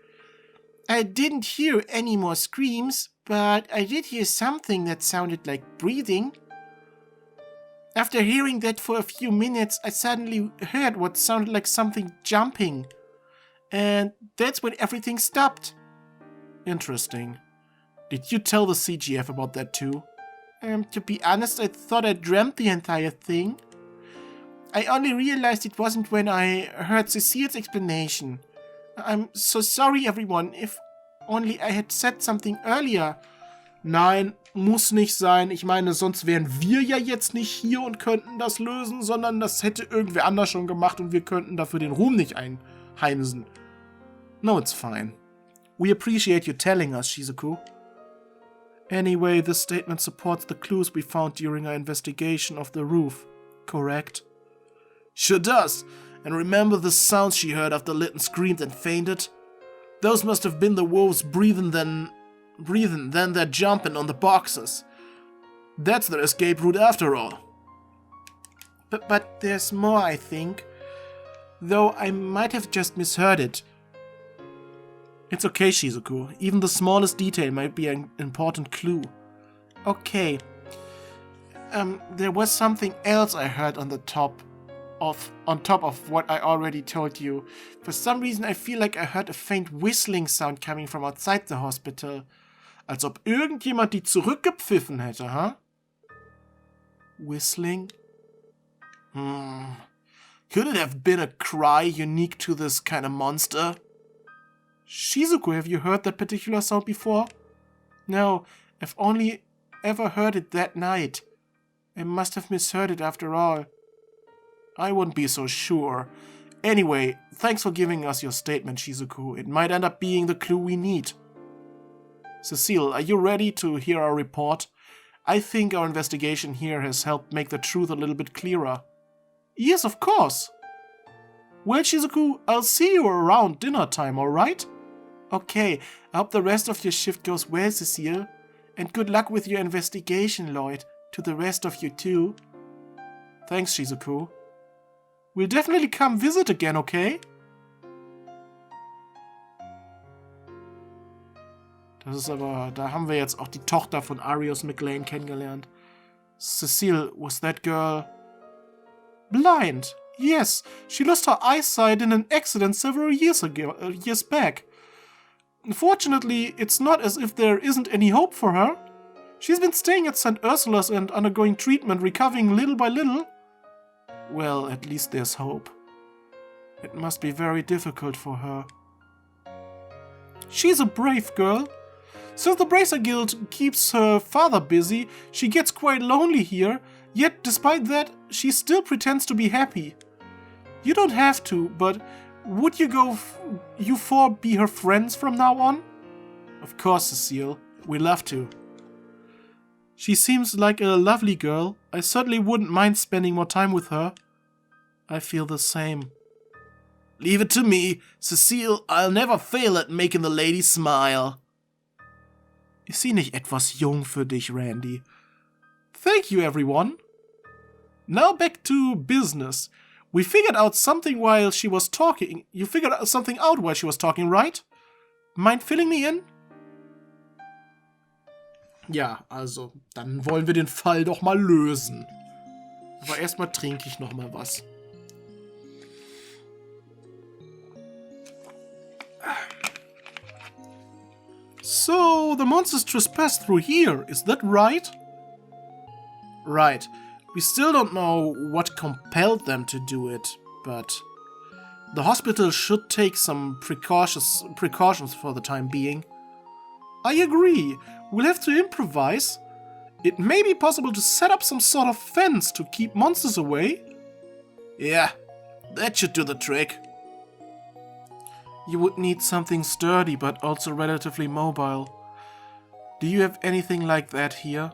S2: I didn't hear any more screams, but I did hear something that sounded like breathing. After hearing that for a few minutes, I suddenly heard what sounded like something jumping. And that's when everything stopped.
S1: Interesting. Did you tell the CGF about that too?
S2: To be honest, I thought I dreamt the entire thing. I only realized it wasn't when I heard Cecile's explanation. I'm so sorry, everyone. If only I had said something earlier.
S1: Nein, muss nicht sein. Ich meine, sonst wären wir ja jetzt nicht hier und könnten das lösen, sondern das hätte irgendwer anders schon gemacht und wir könnten dafür den Ruhm nicht einheimsen. No, it's fine. We appreciate you telling us, Shizuku. Anyway, this statement supports the clues we found during our investigation of the roof. Correct? Sure does. And remember the sounds she heard after Lytton screamed and fainted? Those must have been the wolves breathing, then they're jumping on the boxes. That's their escape route after all.
S2: But there's more, I think. Though I might have just misheard it.
S1: It's okay, Shizuku. Even the smallest detail might be an important clue.
S2: Okay. There was something else I heard on top of what I already told you. For some reason I feel like I heard a faint whistling sound coming from outside the hospital.
S1: Als ob irgendjemand die zurückgepfiffen hätte, huh?
S2: Whistling?
S1: Could it have been a cry unique to this kind of monster?
S2: Shizuku, have you heard that particular sound before? No, I've only ever heard it that night. I must have misheard it after all.
S1: I wouldn't be so sure. Anyway, thanks for giving us your statement, Shizuku. It might end up being the clue we need. Cecile, are you ready to hear our report? I think our investigation here has helped make the truth a little bit clearer.
S2: Yes, of course.
S1: Well, Shizuku, I'll see you around dinner time, alright?
S2: Okay, I hope the rest of your shift goes well, Cecile. And good luck with your investigation, Lloyd. To the rest of you too.
S1: Thanks, Shizuku. We'll definitely come visit again, okay? Das ist aber, da haben wir jetzt auch die Tochter von Arius McLean kennengelernt. Cecile, was that girl
S2: blind? Yes, she lost her eyesight in an accident several years back. Unfortunately, it's not as if there isn't any hope for her. She's been staying at St. Ursula's and undergoing treatment, recovering little by little.
S1: Well, at least there's hope. It must be very difficult for her.
S2: She's a brave girl. Since the Bracer Guild keeps her father busy, she gets quite lonely here, yet despite that, she still pretends to be happy. You don't have to, but would you four be her friends from now on?
S1: Of course, Cecile. We love to.
S2: She seems like a lovely girl. I certainly wouldn't mind spending more time with her.
S1: I feel the same. Leave it to me, Cecile. I'll never fail at making the ladies smile. Ist sie nicht etwas jung für dich, Randy?
S2: Thank you, everyone. Now back to business. We figured out something while she was talking. You figured something out while she was talking, right? Mind filling me in?
S1: Ja, also, dann wollen wir den Fall doch mal lösen. Aber erstmal trinke ich noch mal was.
S2: So, the monsters trespassed through here, is that right?
S1: Right. We still don't know what compelled them to do it, but the hospital should take some precautions for the time being.
S2: I agree. We'll have to improvise. It may be possible to set up some sort of fence to keep monsters away.
S1: Yeah, that should do the trick.
S2: You would need something sturdy but also relatively mobile. Do you have anything like that here?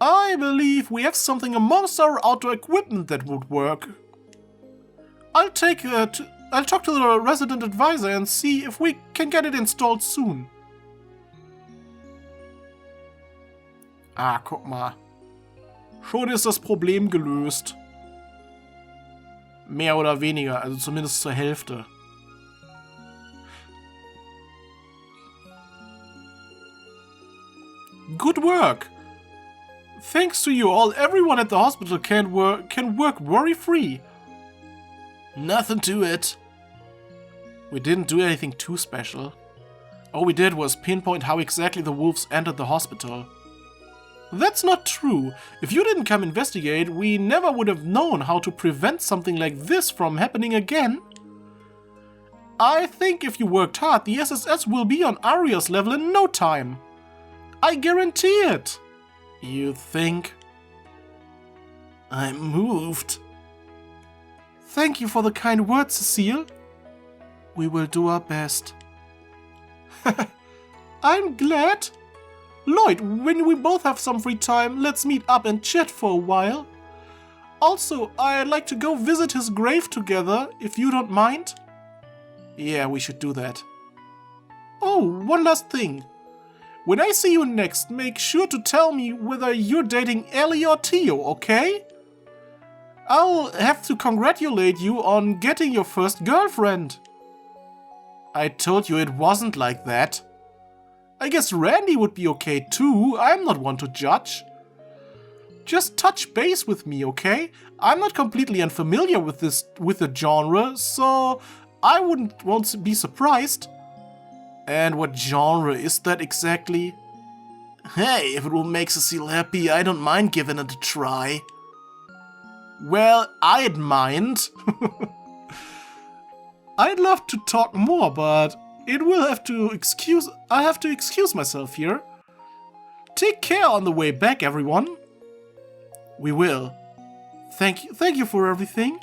S1: I believe we have something amongst our outdoor equipment that would work. I'll talk to the resident advisor and see if we can get it installed soon. Ah, guck mal. Schon ist das Problem gelöst. Mehr oder weniger, also zumindest zur Hälfte. Good work! Thanks to you all, everyone at the hospital can work worry-free. Nothing to it. We didn't do anything too special. All we did was pinpoint how exactly the wolves entered the hospital. That's not true. If you didn't come investigate, we never would have known how to prevent something like this from happening again. I think if you worked hard, the SSS will be on Aria's level in no time. I guarantee it. You think? I'm moved. Thank you for the kind words, Cecile. We will do our best. I'm glad. Lloyd, when we both have some free time, let's meet up and chat for a while. Also, I'd like to go visit his grave together, if you don't mind. Yeah, we should do that. Oh, one last thing. When I see you next, make sure to tell me whether you're dating Ellie or Tio, okay? I'll have to congratulate you on getting your first girlfriend. I told you it wasn't like that. I guess Randy would be okay too, I'm not one to judge. Just touch base with me, okay? I'm not completely unfamiliar with the genre, so I won't be surprised. And what genre is that exactly? Hey, if it will make Cecile happy, I don't mind giving it a try. Well, I'd mind. I'd love to talk more, but I'll have to excuse myself here. Take care on the way back, everyone. We will. Thank you for everything.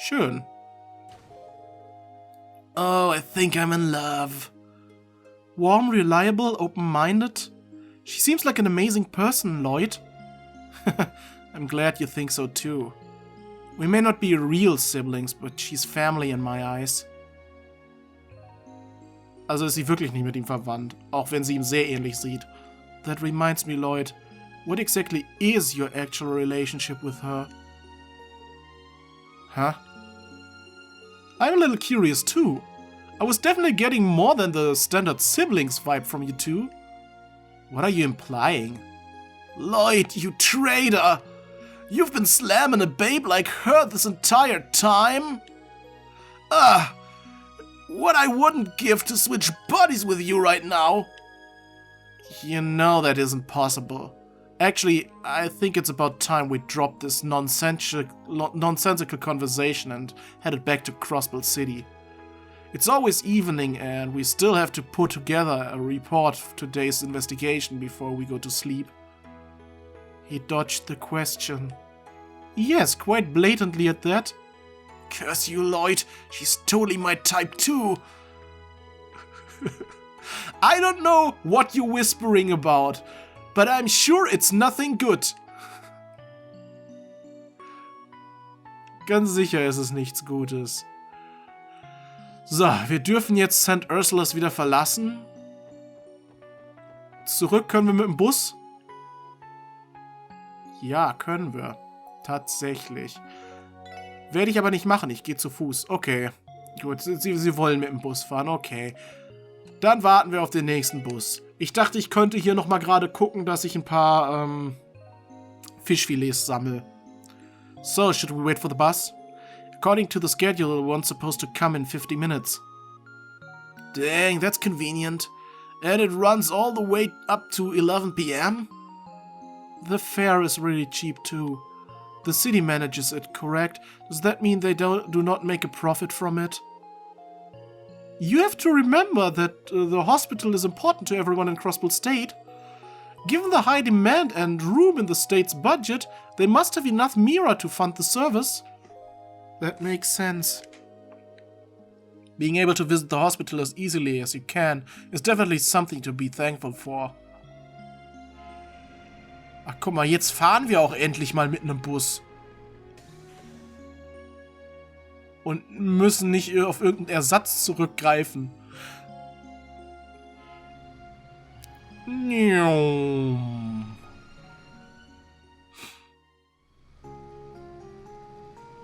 S1: Schön. Oh, I think I'm in love. Warm, reliable, open-minded. She seems like an amazing person, Lloyd. I'm glad you think so too. We may not be real siblings, but she's family in my eyes. Also ist sie wirklich nicht mit ihm verwandt, auch wenn sie ihm sehr ähnlich sieht. That reminds me, Lloyd, what exactly is your actual relationship with her? Huh? I'm a little curious too. I was definitely getting more than the standard siblings vibe from you two. What are you implying? Lloyd, you traitor! You've been slamming a babe like her this entire time? What I wouldn't give to switch bodies with you right now. You know that isn't possible. Actually, I think it's about time we dropped this nonsensical conversation and headed back to Crossbell City. It's always evening and we still have to put together a report of today's investigation before we go to sleep. He dodged the question. Yes, quite blatantly at that. Curse you, Lloyd. She's totally my type too. I don't know what you're whispering about, but I'm sure it's nothing good. Ganz sicher ist es nichts Gutes. So, wir dürfen jetzt St. Ursula's wieder verlassen. Zurück können wir mit dem Bus? Ja, können wir. Tatsächlich. Werde ich aber nicht machen, ich gehe zu Fuß. Okay, gut, Sie wollen mit dem Bus fahren, okay. Dann warten wir auf den nächsten Bus. Ich dachte, ich könnte hier nochmal gerade gucken, dass ich ein paar Fischfilets sammle. So, should we wait for the bus? According to the schedule, one's supposed to come in 50 minutes. Dang, that's convenient. And it runs all the way up to 11 p.m.? The fare is really cheap too. The city manages it, correct? Does that mean they do not make a profit from it? You have to remember that the hospital is important to everyone in Crossbell State. Given the high demand and room in the state's budget, they must have enough Mira to fund the service. That makes sense. Being able to visit the hospital as easily as you can is definitely something to be thankful for. Ach, guck mal, jetzt fahren wir auch endlich mal mit einem Bus. Und müssen nicht auf irgendeinen Ersatz zurückgreifen.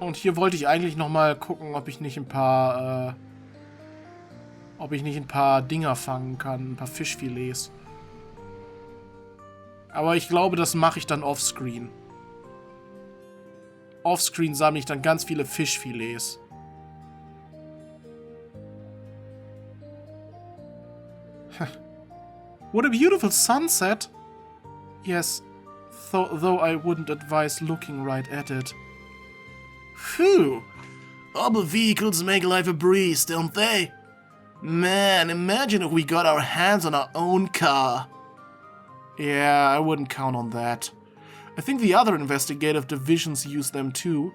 S1: Und hier wollte ich eigentlich nochmal gucken, ob ich nicht ein paar Dinger fangen kann, ein paar Fischfilets. Aber ich glaube, das mache ich dann offscreen. Offscreen sammle ich dann ganz viele Fischfilets. What a beautiful sunset! Yes, though I wouldn't advise looking right at it. Phew! All the vehicles make life a breeze, don't they? Man, imagine if we got our hands on our own car. Yeah, I wouldn't count on that. I think the other investigative divisions use them too.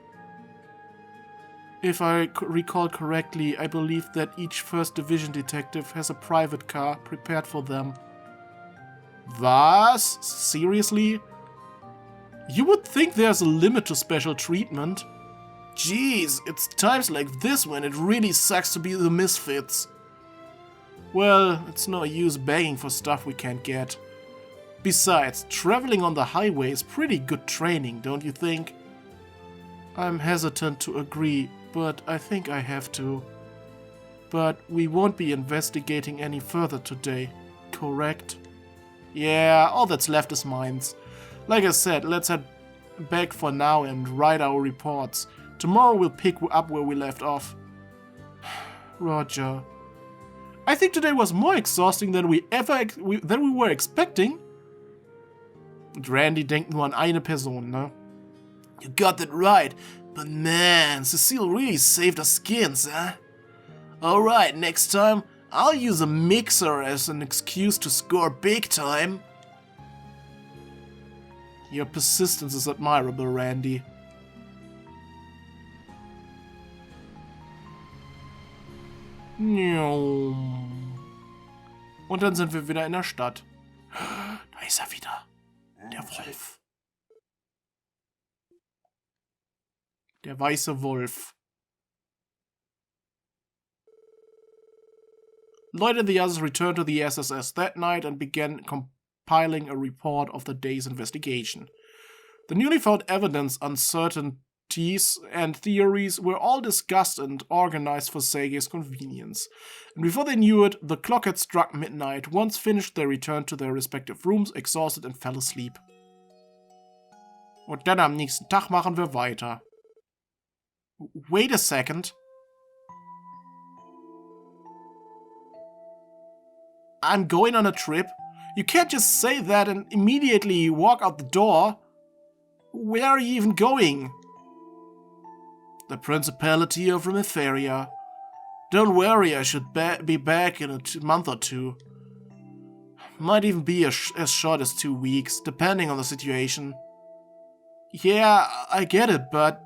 S1: If I recall correctly, I believe that each 1st Division detective has a private car prepared for them. Was? Seriously? You would think there's a limit to special treatment. Jeez, it's times like this when it really sucks to be the misfits. Well, it's no use begging for stuff we can't get. Besides, traveling on the highway is pretty good training, don't you think? I'm hesitant to agree, but I think I have to. But we won't be investigating any further today, correct? Yeah, all that's left is mines. Like I said, let's head back for now and write our reports. Tomorrow we'll pick up where we left off. Roger. I think today was more exhausting than we were expecting. Und Randy denkt nur an eine Person, ne? You got that right, but man, Cecile really saved our skins, huh? Alright, next time, I'll use a mixer as an excuse to score big time. Your persistence is admirable, Randy. Und dann sind wir wieder in der Stadt. Da ist er wieder. Der Wolf. Der weiße Wolf. Lloyd and the others returned to the SSS that night and began compiling a report of the day's investigation. The newly found evidence, uncertainties, and theories were all discussed and organized for Seige's convenience. And before they knew it, the clock had struck midnight. Once finished, they returned to their respective rooms, exhausted, and fell asleep. Und dann am nächsten Tag machen wir weiter. Wait a second. I'm going on a trip? You can't just say that and immediately walk out the door. Where are you even going? The Principality of Remitharia. Don't worry, I should be back in a month or two. Might even be as short as 2 weeks, depending on the situation. Yeah, I get it, but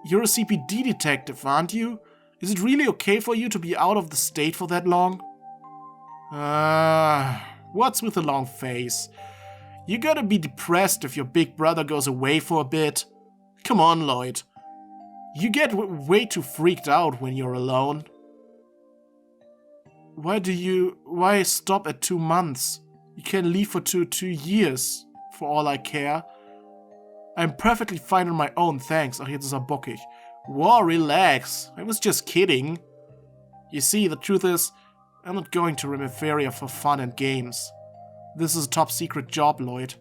S1: you're a CPD detective, aren't you? Is it really okay for you to be out of the state for that long? What's with the long face? You gotta be depressed if your big brother goes away for a bit. Come on, Lloyd. You get way too freaked out when you're alone. Why stop at 2 months? You can leave for two years, for all I care. I'm perfectly fine on my own, thanks. Ach, jetzt ist er bockig. Whoa, relax. I was just kidding. You see, the truth is, I'm not going to Remitharia for fun and games. This is a top secret job, Lloyd.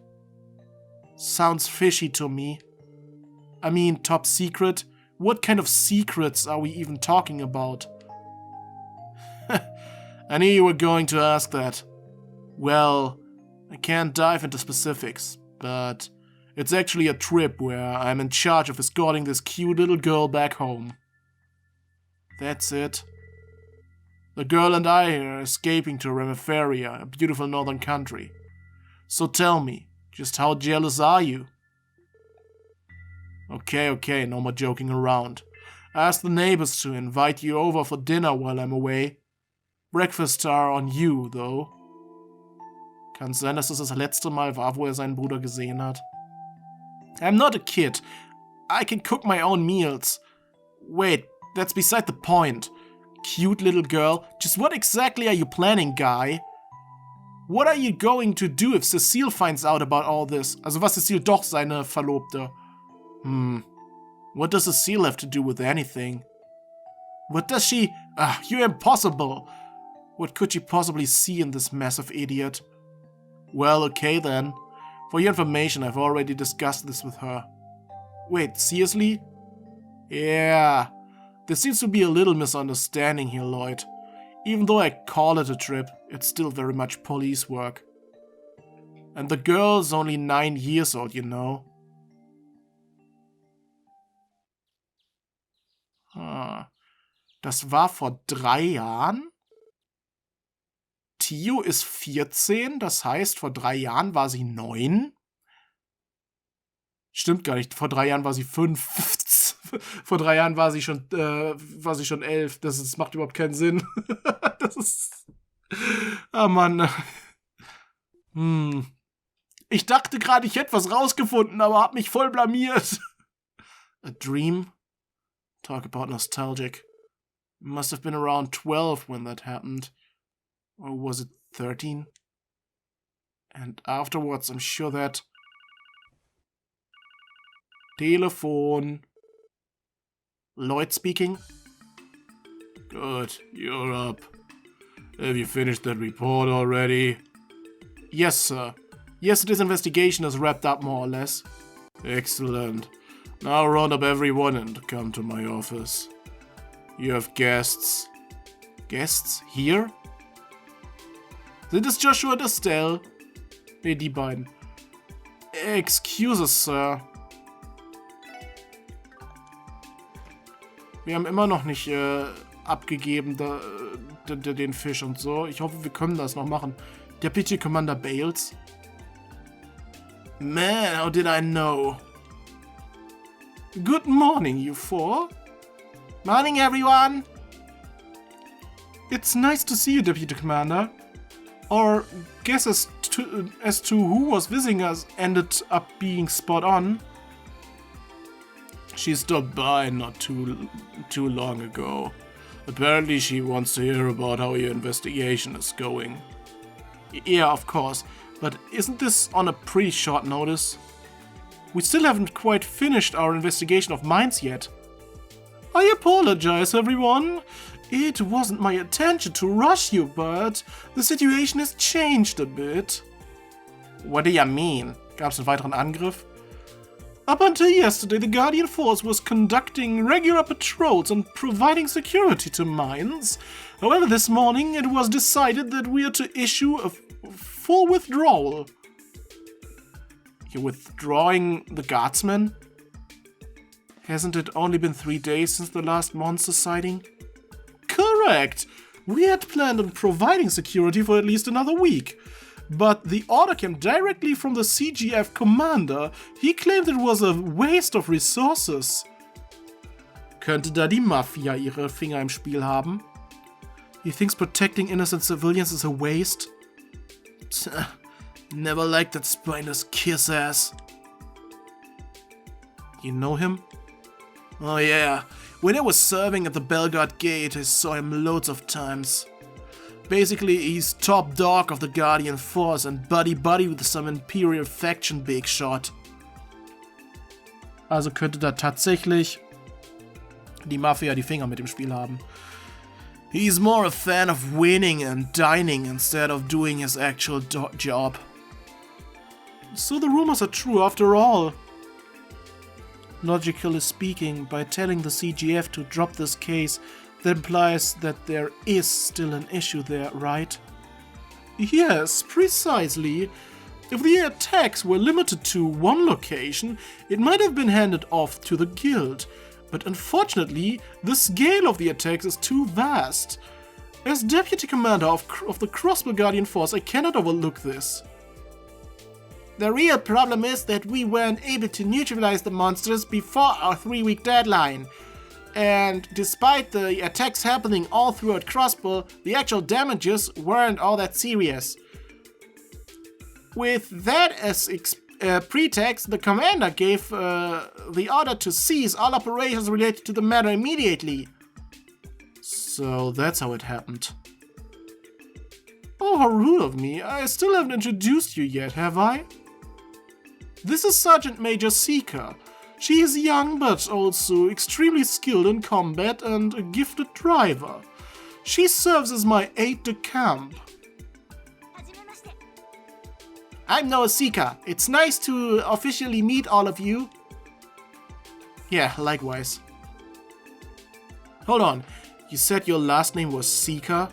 S1: Sounds fishy to me. I mean, top secret? What kind of secrets are we even talking about? I knew you were going to ask that. Well, I can't dive into specifics, but it's actually a trip where I'm in charge of escorting this cute little girl back home. That's it. The girl and I are escaping to Remitharia, a beautiful northern country. So tell me, just how jealous are you? Okay, no more joking around. Ask the neighbors to invite you over for dinner while I'm away. Breakfasts are on you, though. Kann sein, dass es das letzte Mal war, wo seinen Bruder gesehen hat. I'm not a kid. I can cook my own meals. Wait, that's beside the point. Cute little girl. Just what exactly are you planning, guy? What are you going to do if Cecile finds out about all this? Also was Cecile doch seine Verlobte. What does Cecile have to do with anything? What does she... you're impossible. What could she possibly see in this massive idiot? Well, okay then. For your information, I've already discussed this with her. Wait, seriously? Yeah. There seems to be a little misunderstanding here, Lloyd. Even though I call it a trip, it's still very much police work. And the girl's only 9 years old, you know. Das war vor 3 Jahren? Tio ist 14, das heißt, vor 3 Jahren war sie 9? Stimmt gar nicht, vor 3 Jahren war sie 5. Vor 3 Jahren war sie schon 11. Das macht überhaupt keinen Sinn. Das ist... Ah, Mann. Ich dachte gerade, ich hätte was rausgefunden, aber hab mich voll blamiert. A dream? Talk about nostalgic. Must have been around 12 when that happened. Or was it 13? And afterwards, I'm sure that... Telefon. Lloyd speaking. Good, you're up. Have you finished that report already? Yes, sir. Yesterday's investigation is wrapped up more or less. Excellent. Now round up everyone and come to my office. You have guests. Guests? Here? Sind es Joshua und Stelle? Ne, die beiden. Excuses, sir. Wir haben immer noch nicht abgegeben den Fisch und so. Ich hoffe, wir können das noch machen. Deputy Commander Bales. Man, how did I know? Good morning, you four.
S2: Morning, everyone.
S1: It's nice to see you, Deputy Commander. Our guess as to who was visiting us ended up being spot on. She stopped by not too long ago. Apparently she wants to hear about how your investigation is going. Yeah, of course. But isn't this on a pretty short notice? We still haven't quite finished our investigation of mines yet. I apologize, everyone. It wasn't my intention to rush you, but the situation has changed a bit.
S2: What do you mean?
S1: Gab's einen weiteren Angriff? Up until yesterday, the Guardian Force was conducting regular patrols and providing security to mines. However, this morning it was decided that we are to issue a full withdrawal. You're withdrawing the guardsmen? Hasn't it only been 3 days since the last monster sighting? Correct! We had planned on providing security for at least another week. But the order came directly from the CGF commander. He claimed it was a waste of resources. Könnte da die Mafia ihre Finger im Spiel haben? He thinks protecting innocent civilians is a waste? Never liked that spineless kiss-ass. You know him? Oh yeah, when I was serving at the Belgard Gate, I saw him loads of times. Basically, he's top dog of the Guardian Force and buddy-buddy with some Imperial Faction Big Shot. Also könnte da tatsächlich die Mafia die Finger mit dem Spiel haben. He's more a fan of winning and dining instead of doing his actual job. So the rumors are true after all. Logically speaking, by telling the CGF to drop this case, that implies that there is still an issue there, right? Yes, precisely. If the attacks were limited to one location, it might have been handed off to the guild. But unfortunately, the scale of the attacks is too vast. As Deputy Commander of the Crossbell Guardian Force, I cannot overlook this.
S2: The real problem is that we weren't able to neutralize the monsters before our 3-week deadline. And despite the attacks happening all throughout Crossbell, the actual damages weren't all that serious. With that as pretext, the commander gave the order to cease all operations related to the matter immediately.
S1: So that's how it happened.
S2: Oh, how rude of me. I still haven't introduced you yet, have I? This is Sergeant Major Seeker. She is young but also extremely skilled in combat and a gifted driver. She serves as my aide-de-camp. I'm Noah Seeker. It's nice to officially meet all of you.
S1: Yeah, likewise. Hold on, you said your last name was Seeker?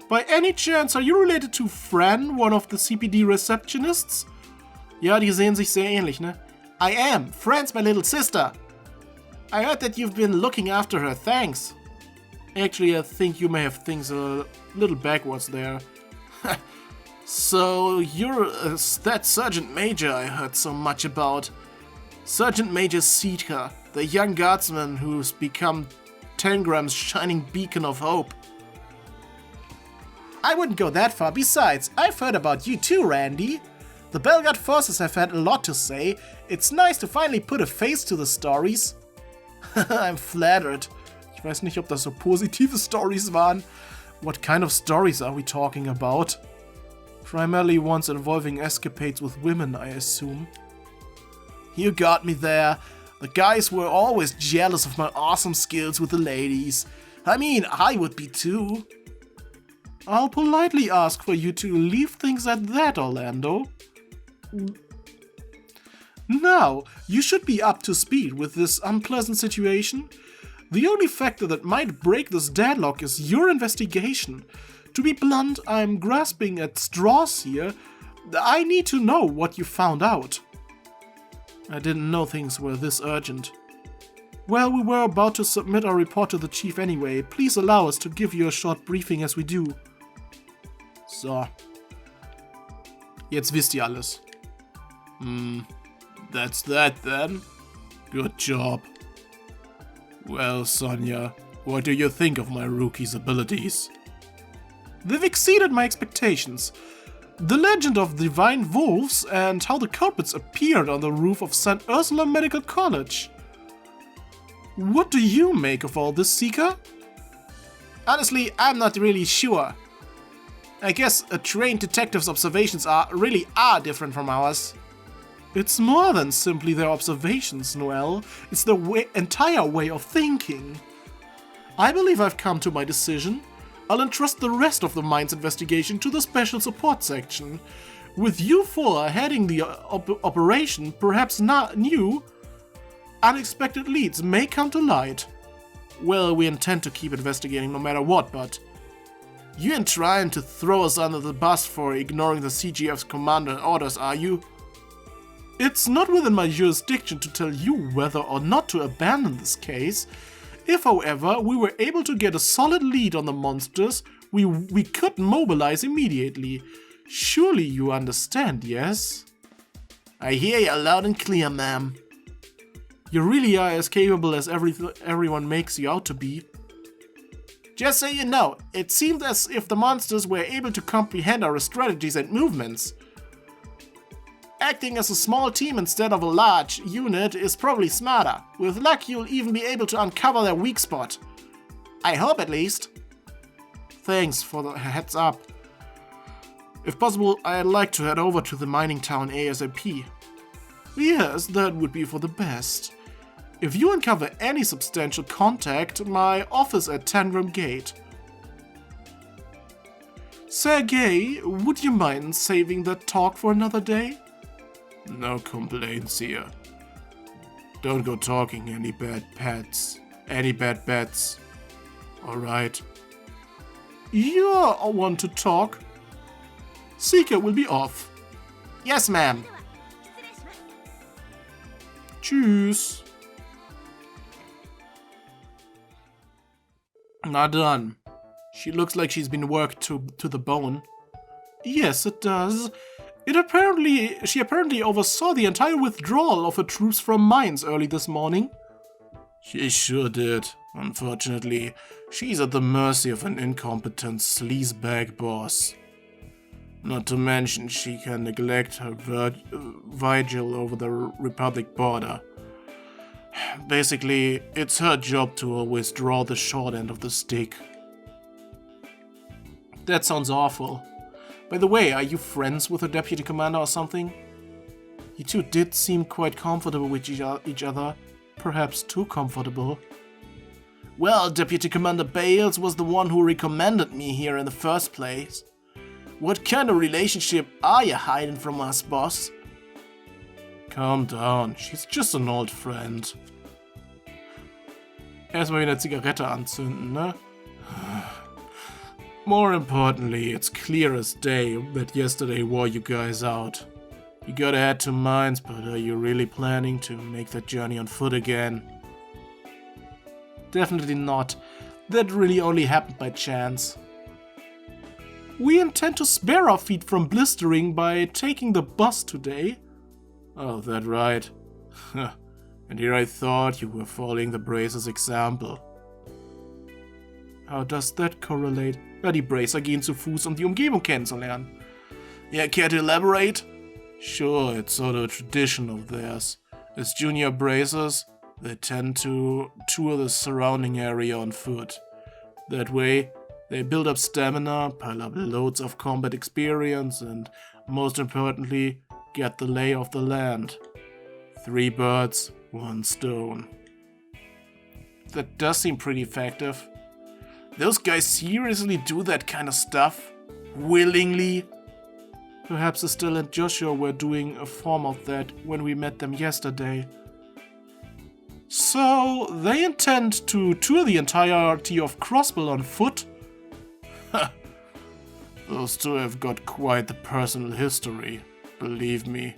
S2: By any chance, are you related to Fran, one of the CPD receptionists?
S1: Ja, die sehen sich sehr ähnlich, ne?
S2: I am. Fran's my little sister. I heard that you've been looking after her, thanks.
S1: Actually, I think you may have things a little backwards there.
S2: So, you're that Sergeant Major I heard so much about. Sergeant Major Seeker, the young guardsman who's become Tangram's shining beacon of hope. I wouldn't go that far. Besides, I've heard about you too, Randy. The Belgard forces have had a lot to say. It's nice to finally put a face to the stories. I'm flattered.
S1: Ich weiß nicht, ob das so positive Stories waren. What kind of stories are we talking about? Primarily ones involving escapades with women, I assume.
S2: You got me there. The guys were always jealous of my awesome skills with the ladies. I mean, I would be too.
S1: I'll politely ask for you to leave things at that, Orlando. Now, you should be up to speed with this unpleasant situation. The only factor that might break this deadlock is your investigation. To be blunt, I'm grasping at straws here. I need to know what you found out.
S2: I didn't know things were this urgent.
S1: Well, we were about to submit our report to the chief anyway. Please allow us to give you a short briefing as we do.
S2: So.
S1: Jetzt wisst ihr alles.
S2: That's that then.
S1: Good job.
S2: Well, Sonia, what do you think of my rookie's abilities?
S1: They've exceeded my expectations. The legend of divine wolves and how the culprits appeared on the roof of St. Ursula Medical College. What do you make of all this, Seeker?
S2: Honestly, I'm not really sure. I guess a trained detective's observations are different from ours.
S1: It's more than simply their observations, Noel. It's the entire way of thinking. I believe I've come to my decision. I'll entrust the rest of the mine's investigation to the Special Support Section. With you four heading the operation, perhaps not new, unexpected leads may come to light.
S2: Well, we intend to keep investigating no matter what, but you ain't trying to throw us under the bus for ignoring the CGF's commander orders, are you?
S1: It's not within my jurisdiction to tell you whether or not to abandon this case. If, however, we were able to get a solid lead on the monsters, we could mobilize immediately. Surely you understand, yes?
S2: I hear you loud and clear, ma'am.
S1: You really are as capable as everyone makes you out to be.
S2: Just so you know, it seemed as if the monsters were able to comprehend our strategies and movements. Acting as a small team instead of a large unit is probably smarter. With luck, you'll even be able to uncover their weak spot. I hope, at least.
S1: Thanks for the heads up. If possible, I'd like to head over to the mining town ASAP. Yes, that would be for the best. If you uncover any substantial contact, my office at Tangram Gate. Sergey, would you mind saving that talk for another day?
S2: No complaints here. Don't go talking any bad bets. Alright.
S1: You're one to talk. Seeker will be off.
S2: Yes, ma'am.
S1: Tschüss.
S2: Na done. She looks like she's been worked to the bone.
S1: Yes, it does. She apparently oversaw the entire withdrawal of her troops from mines early this morning. She sure did. Unfortunately, she's at the mercy of an incompetent sleazebag boss. Not to mention she can neglect her vigil over the Republic border. Basically, it's her job to always draw the short end of the stick. That sounds awful. By the way, are you friends with her deputy commander or something? You two did seem quite comfortable with each other. Perhaps too comfortable. Well, Deputy Commander Bales was the one who recommended me here in the first place. What kind of relationship are you hiding from us, boss? Calm down, she's just an old friend. Erstmal wieder eine Zigarette anzünden, ne? More importantly, it's clear as day that yesterday wore you guys out. You gotta head to mines, but are you really planning to make that journey on foot again? Definitely not. That really only happened by chance. We intend to spare our feet from blistering by taking the bus today. Oh, that right. And here I thought you were following the Bracer's example. How does that correlate? Ja, die Bracer gehen zu Fuß, um die Umgebung kennenzulernen. Yeah, care to elaborate? Sure, it's sort of a tradition of theirs. As junior Bracers, they tend to tour the surrounding area on foot. That way, they build up stamina, pile up loads of combat experience, and most importantly, get the lay of the land. 3 birds, 1 stone. That does seem pretty effective. Those guys seriously do that kind of stuff? Willingly? Perhaps Estelle and Joshua were doing a form of that when we met them yesterday. So, they intend to tour the entirety of Crossbell on foot? Those two have got quite the personal history, believe me.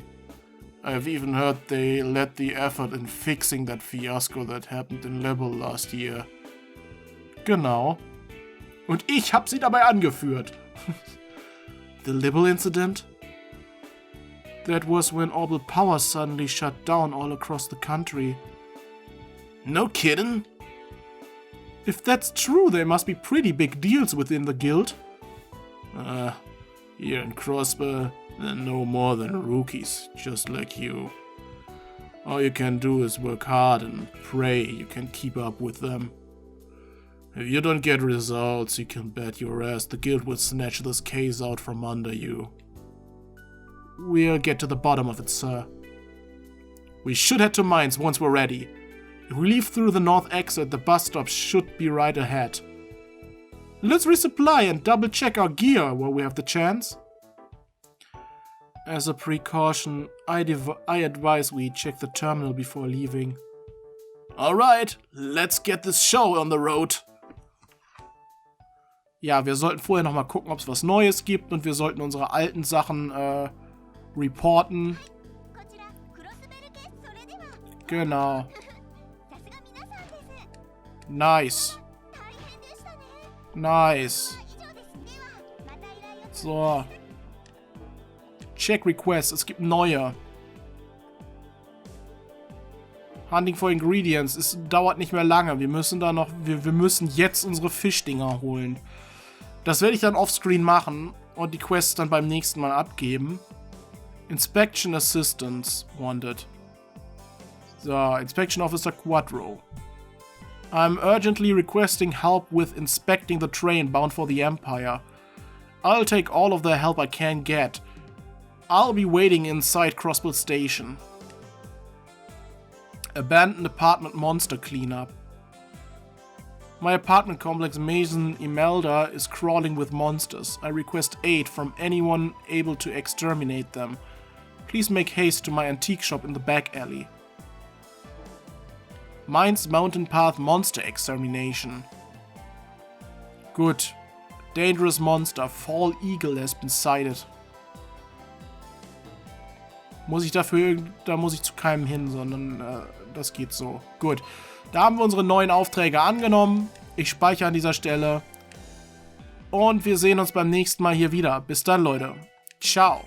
S1: I've even heard they led the effort in fixing that fiasco that happened in Level last year. Genau. Und ich hab sie dabei angeführt. The Libel incident? That was when Orbital Power suddenly shut down all across the country. No kidding? If that's true, there must be pretty big deals within the guild. Here in Crossbell, they're no more than rookies, just like you. All you can do is work hard and pray you can keep up with them. If you don't get results, you can bet your ass the guild will snatch this case out from under you. We'll get to the bottom of it, sir. We should head to mines once we're ready. If we leave through the north exit, the bus stop should be right ahead. Let's resupply and double check our gear while we have the chance. As a precaution, I advise we check the terminal before leaving. Alright, let's get this show on the road. Ja, wir sollten vorher nochmal gucken, ob es was Neues gibt und wir sollten unsere alten Sachen reporten. Genau. Nice. Nice. So. Check Requests, es gibt neue. Hunting for Ingredients, es dauert nicht mehr lange. Wir müssen da noch, wir müssen jetzt unsere Fischdinger holen. Das werde ich dann offscreen machen und die Quests dann beim nächsten Mal abgeben. Inspection Assistance wanted. So, Inspection Officer Quadro. I'm urgently requesting help with inspecting the train bound for the Empire. I'll take all of the help I can get. I'll be waiting inside Crossbell Station. Abandoned apartment monster cleanup. My apartment complex Mason Imelda is crawling with monsters. I request aid from anyone able to exterminate them. Please make haste to my antique shop in the back alley. Mines Mountain Path monster extermination. Good. Dangerous monster, Fall Eagle has been sighted. Da muss ich zu keinem hin, sondern das geht so. Gut. Da haben wir unsere neuen Aufträge angenommen. Ich speichere an dieser Stelle. Und wir sehen uns beim nächsten Mal hier wieder. Bis dann, Leute. Ciao.